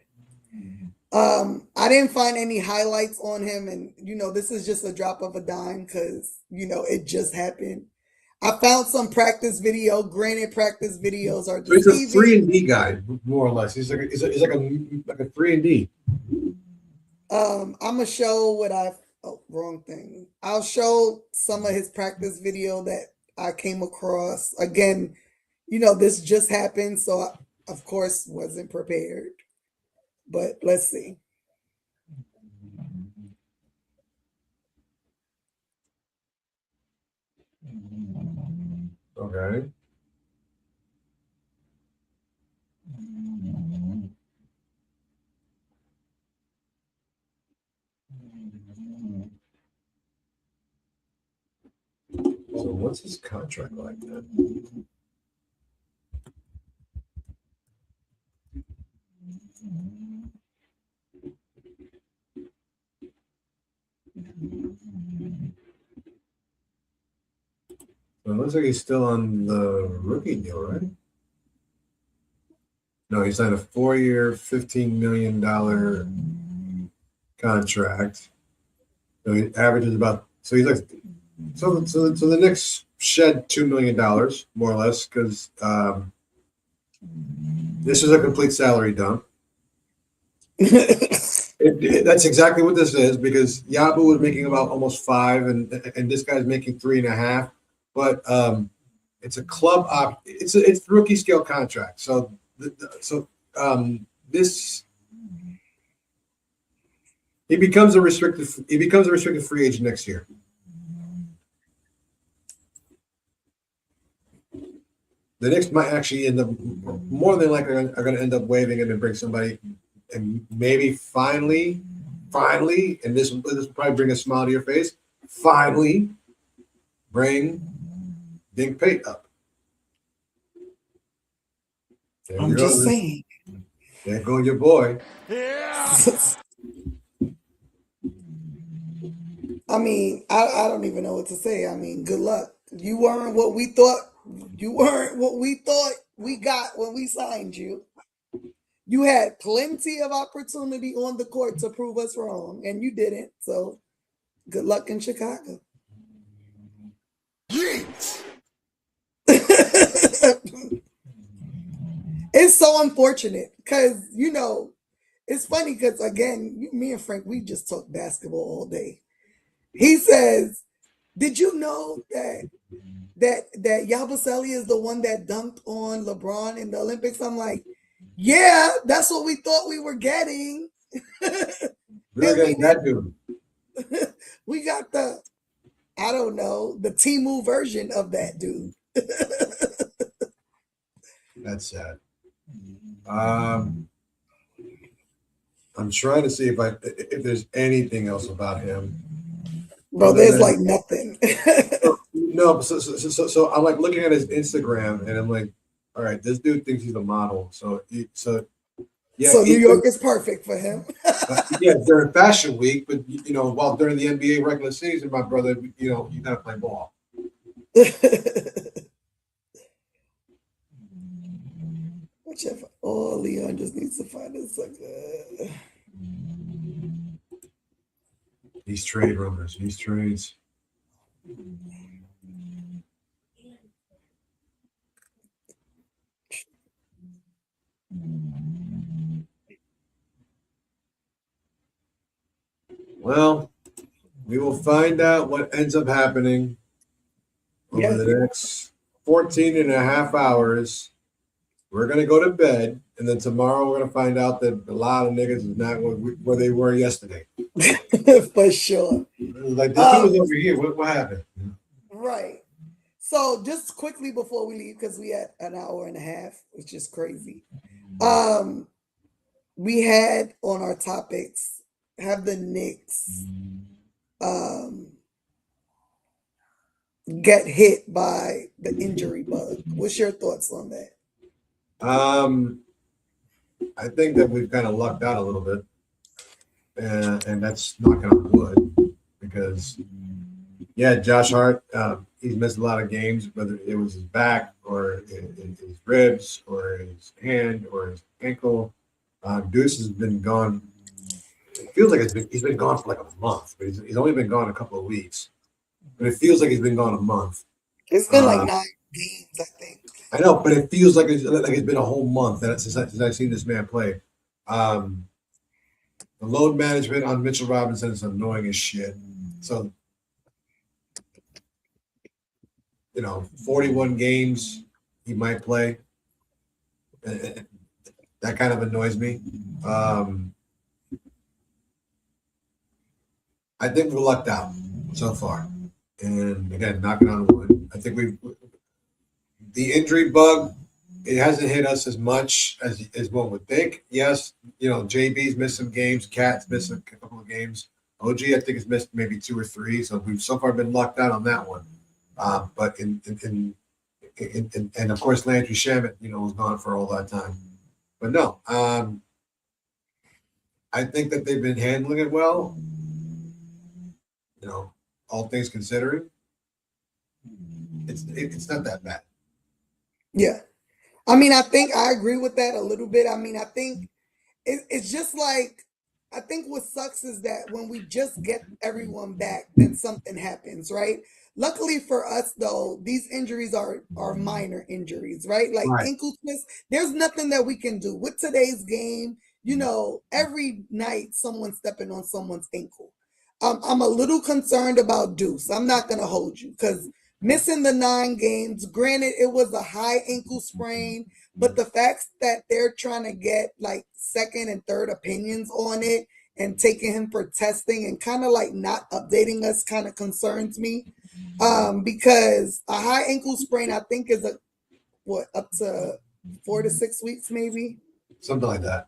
I didn't find any highlights on him, and this is just a drop of a dime because it just happened. I found some practice video. Granted, practice videos are So he's a deceiving. 3-and-D guy, more or less. He's like a 3-and-D. I'm gonna show what I've. Oh, wrong thing. I'll show some of his practice video that I came across. Again, this just happened, so I, of course, wasn't prepared. But let's see. Okay. So what's his contract like then? So it looks like he's still on the rookie deal, right? No, he signed a 4-year, $15 million contract. So he averages about. So he's like. So the Knicks shed $2 million, more or less, because this is a complete salary dump. That's exactly what this is, because Yabu was making about almost 5, and this guy's making 3.5. But it's a club it's rookie scale contract. So this he becomes a restricted free agent next year. The Knicks might actually end up, more than likely, are going to end up waiving him and bring somebody, and maybe finally, and this will probably bring a smile to your face. Finally, bring Dink Pate up. I'm just saying. There goes your boy. Yeah. I mean, I don't even know what to say. I mean, good luck. You weren't what we thought. You weren't what we thought we got when we signed you. You had plenty of opportunity on the court to prove us wrong, and you didn't. So, good luck in Chicago. Yeet. It's so unfortunate because, it's funny because, again, me and Frank, we just talk basketball all day. He says, did you know that Yabusele is the one that dunked on LeBron in the Olympics? I'm like, yeah, that's what we thought we were getting. We're getting that dude. We got the Timu version of that dude. That's sad. I'm trying to see if there's anything else about him. Bro, there's like nothing. No, so I'm like looking at his Instagram, and I'm like, all right, this dude thinks he's a model. So yeah. So New York is perfect for him. Yeah, during Fashion Week, but while during the NBA regular season, my brother, you gotta play ball. Whichever. Oh, Leon just needs to find a sucker. These trade rumors, these trades. Well, we will find out what ends up happening over the next 14 and a half hours. We're going to go to bed, and then tomorrow we're going to find out that a lot of niggas is not where they were yesterday. For sure. Like, this dude was over here. What happened? Right. So just quickly before we leave, because we had an hour and a half, which is crazy. We had on our topics, have the Knicks get hit by the injury bug. What's your thoughts on that? I think that we've kind of lucked out a little bit, and that's knocking on wood, because Josh Hart, he's missed a lot of games, whether it was his back or his ribs or his hand or his ankle. Deuce has been gone It feels like he's been gone for like a month, but he's only been gone a couple of weeks. But it feels like he's been gone a month. It's been like 9 games, I think. I know, but it feels like it's been a whole month since I've seen this man play. The load management on Mitchel Robinson is annoying as shit. So, 41 games he might play. That kind of annoys me. I think we're lucked out so far. And again, knocking on wood. I think the injury bug, it hasn't hit us as much as one would think. Yes, JB's missed some games, Cat's missed a couple of games. OG, I think, has missed maybe 2 or 3. So we've so far been lucked out on that one. But and of course Landry Shamet, was gone for all that time. But no, I think that they've been handling it well. All things considering, it's not that bad. Yeah. I mean, I think I agree with that a little bit. I mean, I think it's just like, I think what sucks is that when we just get everyone back, then something happens, right? Luckily for us, though, these injuries are minor injuries, right? Like ankle twists, there's nothing that we can do. With today's game, every night someone's stepping on someone's ankle. I'm a little concerned about Deuce. I'm not going to hold you because missing the 9 games, granted, it was a high ankle sprain, but the fact that they're trying to get like second and third opinions on it and taking him for testing and kind of like not updating us kind of concerns me. Because a high ankle sprain, I think, is up to 4 to 6 weeks, maybe. Something like that.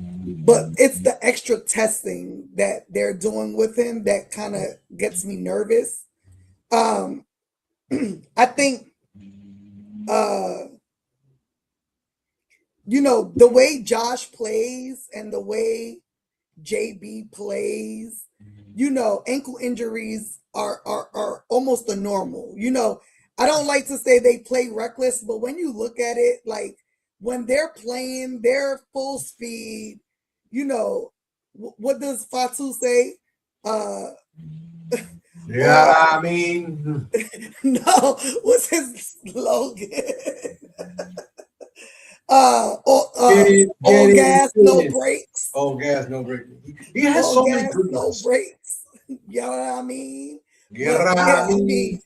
But it's the extra testing that they're doing with him that kind of gets me nervous. I think, the way Josh plays and the way JB plays, ankle injuries are almost the normal. I don't like to say they play reckless, but when you look at it, like when they're playing, they're full speed. What does Fatu say? Yeah, I mean, no, what's his slogan? All gas, no brakes. All gas, no brakes. He has all so gas, many good no ones. brakes. You know what I mean? I mean.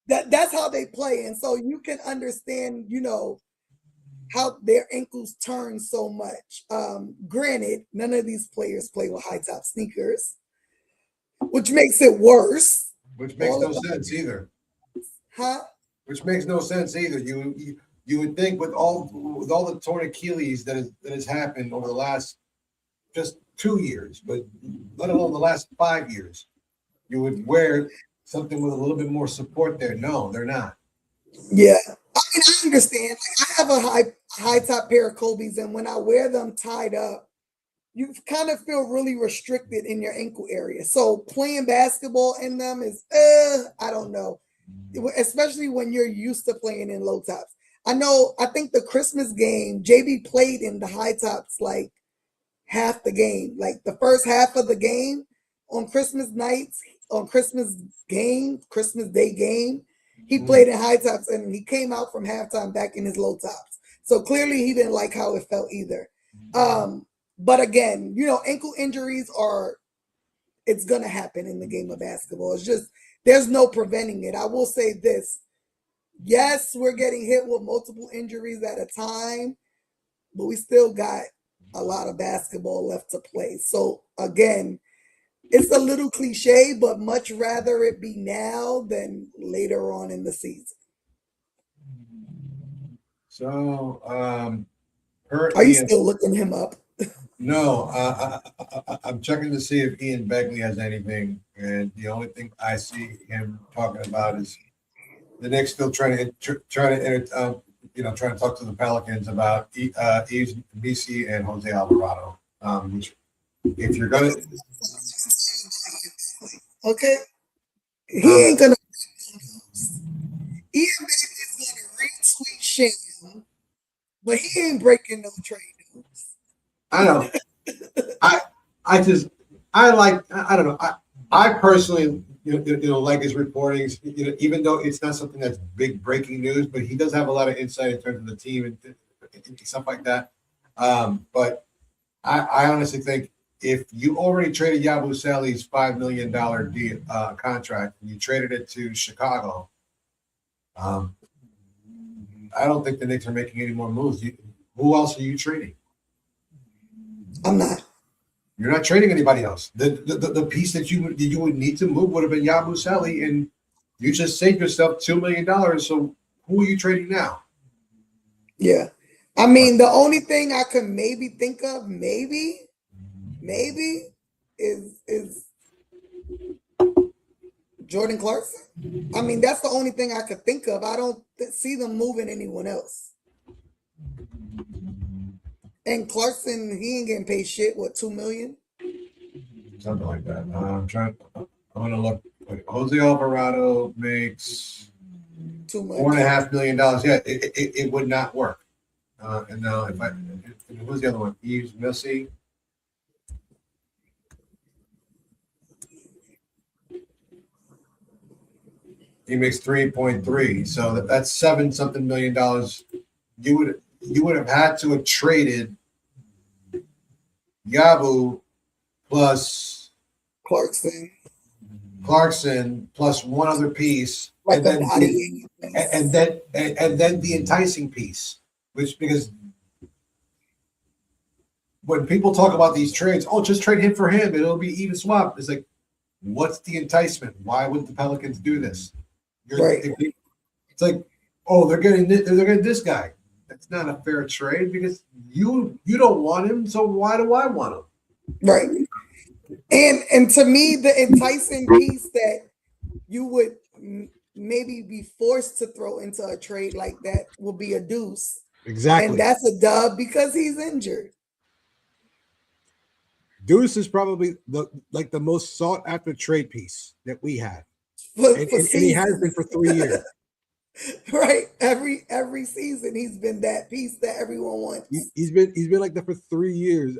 That's how they play. And so you can understand, how their ankles turn so much. Granted, none of these players play with high top sneakers, which makes it worse. Which makes no sense either. Huh? Which makes no sense either. You would think with all the torn Achilles that has happened over the last just 2 years, but let alone the last 5 years, you would wear something with a little bit more support there. No, they're not. Yeah. I mean, I understand. Like, I have a high top pair of Kobe's, and when I wear them tied up, you kind of feel really restricted in your ankle area. So playing basketball in them is, I don't know, especially when you're used to playing in low tops. I think the Christmas game, JB played in the high tops like half the game, like the first half of the game on Christmas nights, on Christmas Day game. He played in high tops and he came out from halftime back in his low tops. So clearly he didn't like how it felt either. But again, ankle injuries it's going to happen in the game of basketball. It's just, there's no preventing it. I will say this. Yes, we're getting hit with multiple injuries at a time, but we still got a lot of basketball left to play. So again, it's a little cliche, but much rather it be now than later on in the season. So, are you still looking him up? No, I'm checking to see if Ian Begley has anything, and the only thing I see him talking about is the Knicks still trying to talk to the Pelicans about Yves Missi and Jose Alvarado. Which, if you're gonna, okay, he ain't gonna. Ian Begley's gonna retweet Sham, but he ain't breaking no trade news. I know. I don't know. I personally, like his reporting, even though it's not something that's big breaking news, but he does have a lot of insight in terms of the team and stuff like that. But I honestly think if you already traded Yabusele's $5 million deal, contract and you traded it to Chicago, I don't think the Knicks are making any more moves. Who else are you trading? I'm not. You're not trading anybody else. The piece that you would need to move would have been Yabusele, and you just saved yourself $2 million. So who are you trading now? Yeah. I mean, the only thing I could maybe think of, maybe is Jordan Clarkson. I mean, that's the only thing I could think of. I don't see them moving anyone else. And Clarkson, he ain't getting paid shit. What, $2 million? Something like that. I'm gonna look. Jose Alvarado makes $4.5 million. Yeah, it would not work. And now who's the other one? Yves Messi. He makes 3.3. So that's $7-something million. You would have had to have traded Yabu plus Clarkson plus one other piece, like and then the enticing piece, because when people talk about these trades, just trade him for him, it'll be even swap. It's like, what's the enticement? Why would the Pelicans do this? Right. It's like, they're getting this guy. That's not a fair trade because you don't want him, so why do I want him? Right. And to me, the enticing piece that you would maybe be forced to throw into a trade like that will be a Deuce. Exactly. And that's a dub because he's injured. Deuce is probably the most sought after trade piece that we have. And he has been for 3 years. Right. Every season he's been that piece that everyone wants. He's been like that for 3 years.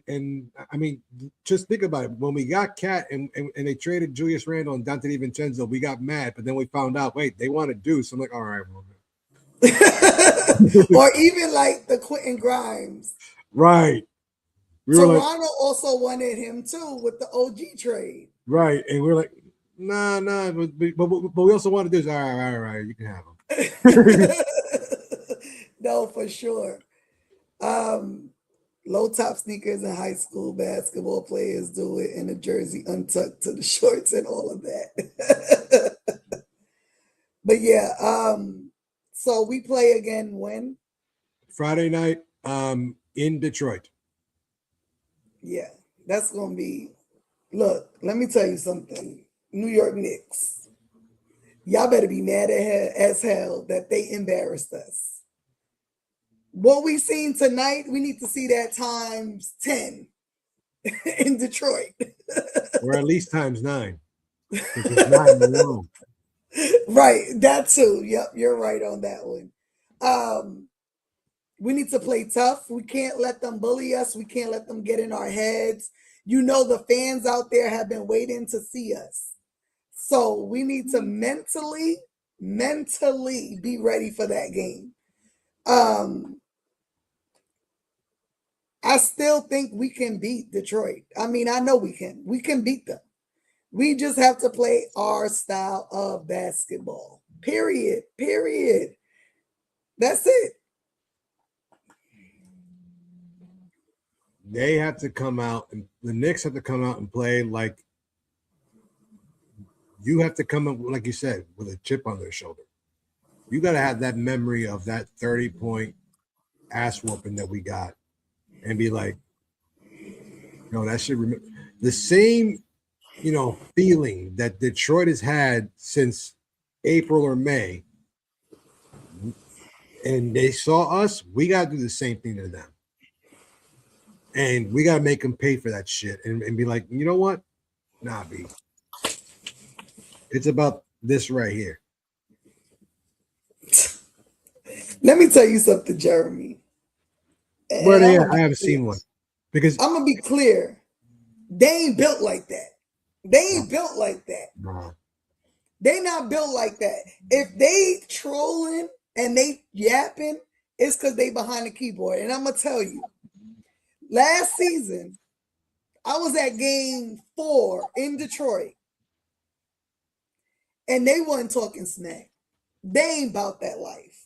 And I mean, just think about it. When we got Cat and they traded Julius Randle and Dante DiVincenzo, we got mad, but then we found out, wait, they want to do. So I'm like, all right, well. Or even like the Quentin Grimes. Right. Toronto also wanted him too with the OG trade. Right. And we're like, nah, but we also want to do this. All right, you can have them. No, for sure. Low top sneakers in high school basketball players do it in a jersey untucked to the shorts and all of that. But yeah, so we play again when? Friday night in Detroit. Yeah, that's gonna be. Look, let me tell you something. New York Knicks, y'all better be mad as hell that they embarrassed us. What we seen tonight, we need to see that times 10 in Detroit. Or at least times 9. Which is 9 in a row. Right, that too. Yep, you're right on that one. We need to play tough. We can't let them bully us. We can't let them get in our heads. The fans out there have been waiting to see us. So we need to mentally be ready for that game. I still think we can beat Detroit. I mean, I know we can. We can beat them. We just have to play our style of basketball. Period. That's it. They have to come out, and the Knicks have to come out and play like you have to come up, like you said, with a chip on their shoulder. You got to have that memory of that 30-point ass whooping that we got and be like, that should remember the same, feeling that Detroit has had since April or May. And they saw us, we got to do the same thing to them. And we got to make them pay for that shit and be like, you know what? Nah, B. It's about this right here. Let me tell you something, Jeremy. Where they at? I haven't seen one. Because I'm gonna be clear, they ain't built like that. They ain't built like that. No. They not built like that. If they trolling and they yapping, it's because they behind the keyboard. And I'm gonna tell you, last season, I was at game 4 in Detroit, and they wasn't talking smack. They ain't about that life.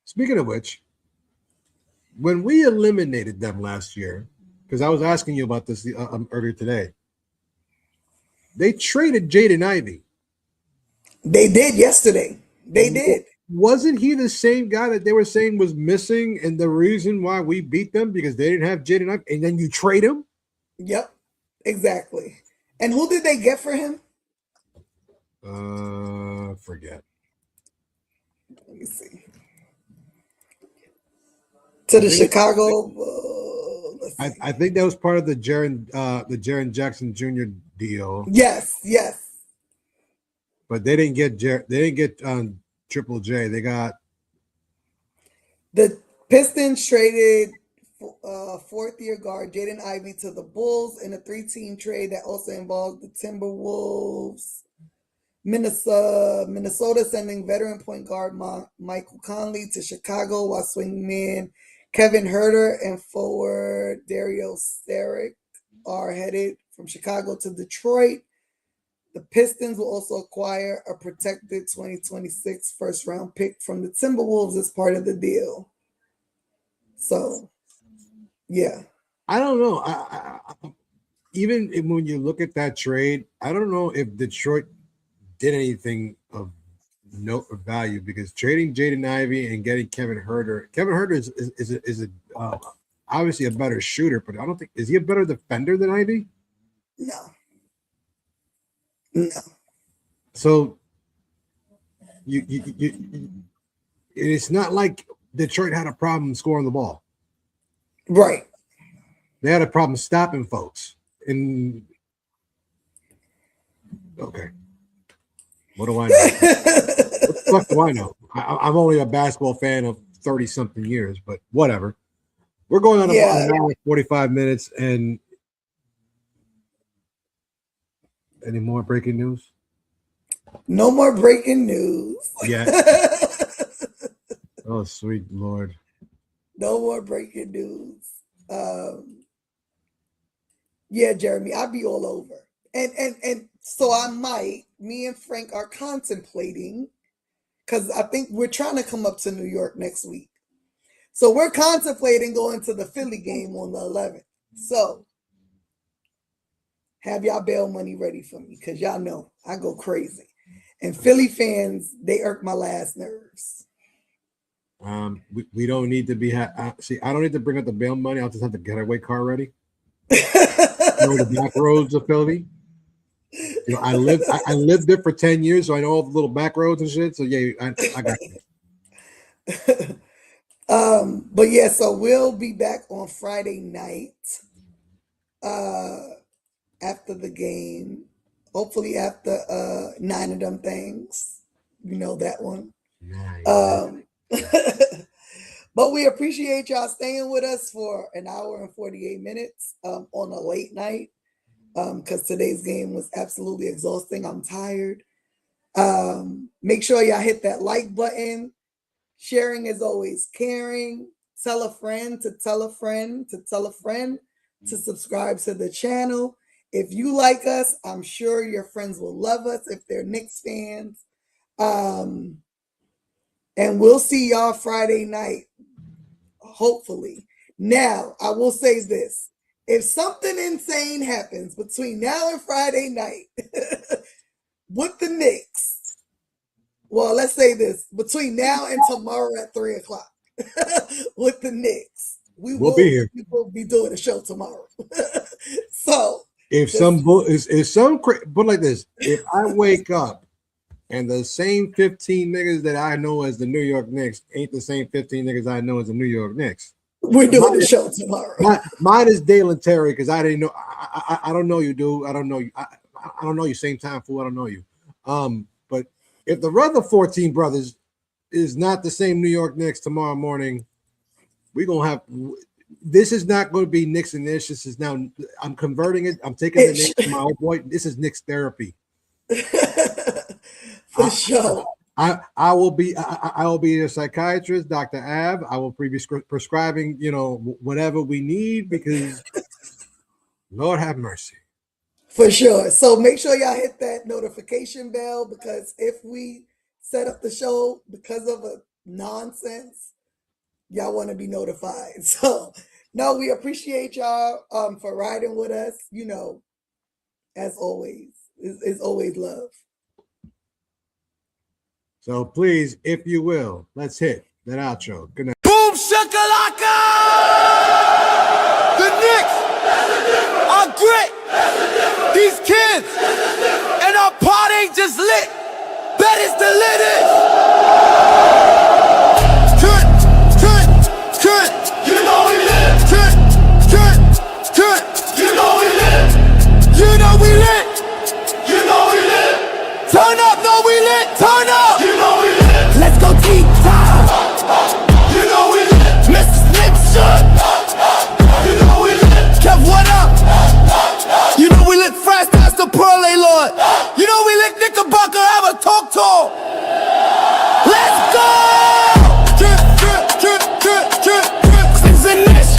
Speaking of which, when we eliminated them last year, because I was asking you about this earlier today, they traded Jaden Ivey. They did yesterday. They did. Wasn't he the same guy that they were saying was missing and the reason why we beat them because they didn't have Jaden Ivey, and then you trade him? Yep, exactly. And who did they get for him? Forget. Let me see. To the Chicago. I think that was part of the Jaren Jackson Jr. deal. Yes. But they didn't get Triple J. They got the Pistons traded fourth-year guard Jaden Ivey to the Bulls in a 3-team trade that also involved the Timberwolves. Minnesota sending veteran point guard Michael Conley to Chicago, while swingman Kevin Huerter and forward Dario Saric are headed from Chicago to Detroit. The Pistons will also acquire a protected 2026 first-round pick from the Timberwolves as part of the deal. So, yeah. I don't know. I even when you look at that trade, I don't know if Detroit did anything of note or value because trading Jaden Ivey and getting Kevin Huerter. Kevin Huerter is obviously a better shooter, but I don't think is he a better defender than Ivey? No. So you it's not like Detroit had a problem scoring the ball. Right. They had a problem stopping folks. And okay. What do I know? What the fuck do I know? I'm only a basketball fan of 30-something years, but whatever. We're going on about an hour and 45 minutes, and any more breaking news? No more breaking news. Yeah. Oh, sweet Lord. No more breaking news. Yeah, Jeremy, I'll be all over. And so me and Frank are contemplating, because I think we're trying to come up to New York next week. So we're contemplating going to the Philly game on the 11th. So have y'all bail money ready for me, because y'all know I go crazy. And Philly fans, they irk my last nerves. We don't need to be see. I don't need to bring up the bail money. I'll just have the getaway car ready. The back roads of Philly. You know, I lived there for 10 years, so I know all the little back roads and shit. So yeah, I got you. But yeah, so we'll be back on Friday night. After the game, hopefully after 9 of them things. You know that one. But we appreciate y'all staying with us for an hour and 48 minutes on a late night, because today's game was absolutely exhausting. I'm tired. Make sure y'all hit that like button. Sharing is always caring. Tell a friend to tell a friend to tell a friend to subscribe to the channel. If you like us, I'm sure your friends will love us if they're Knicks fans. And we'll see y'all Friday night, hopefully. Now, I will say this. If something insane happens between now and Friday night with the Knicks, well, let's say this, between now and tomorrow at 3 o'clock with the Knicks, we'll be here. We will be doing a show tomorrow. So, but like this, if I wake up and the same 15 niggas that I know as the New York Knicks ain't the same 15 niggas I know as the New York Knicks, we're doing the show tomorrow. Mine is Dalen Terry, because I didn't know. I don't know you, dude. I don't know you. I don't know you. Same time, fool. I don't know you. But if the other 14 brothers is not the same New York Knicks tomorrow morning, we're gonna have. This is not going to be Knicks and Nish. This is now. I'm converting it. I'm taking the name from my old boy. This is Knicks therapy. For sure. I will be a psychiatrist, Dr. Ab. I will be prescribing, whatever we need because Lord have mercy. For sure. So make sure y'all hit that notification bell because if we set up the show because of a nonsense, y'all want to be notified. So no, we appreciate y'all for riding with us. As always, it's always love. So please, if you will, let's hit that outro. Good night. Boom shakalaka! The Knicks are grit. These kids and our party ain't just lit. Bet it's the littest. Cut. You know we lit. Cut. You know we lit. You know we lit. You know we lit. Turn up, no we lit. Turn up. You know we lit. Let's go deep time. You know we lit. Mr. Nixon. You know we lit. Kev, what up? You know we lit fresh, that's the Pearl A Lord. You know we lit Knickerbocker, have a talk to him. Let's go! Things in this.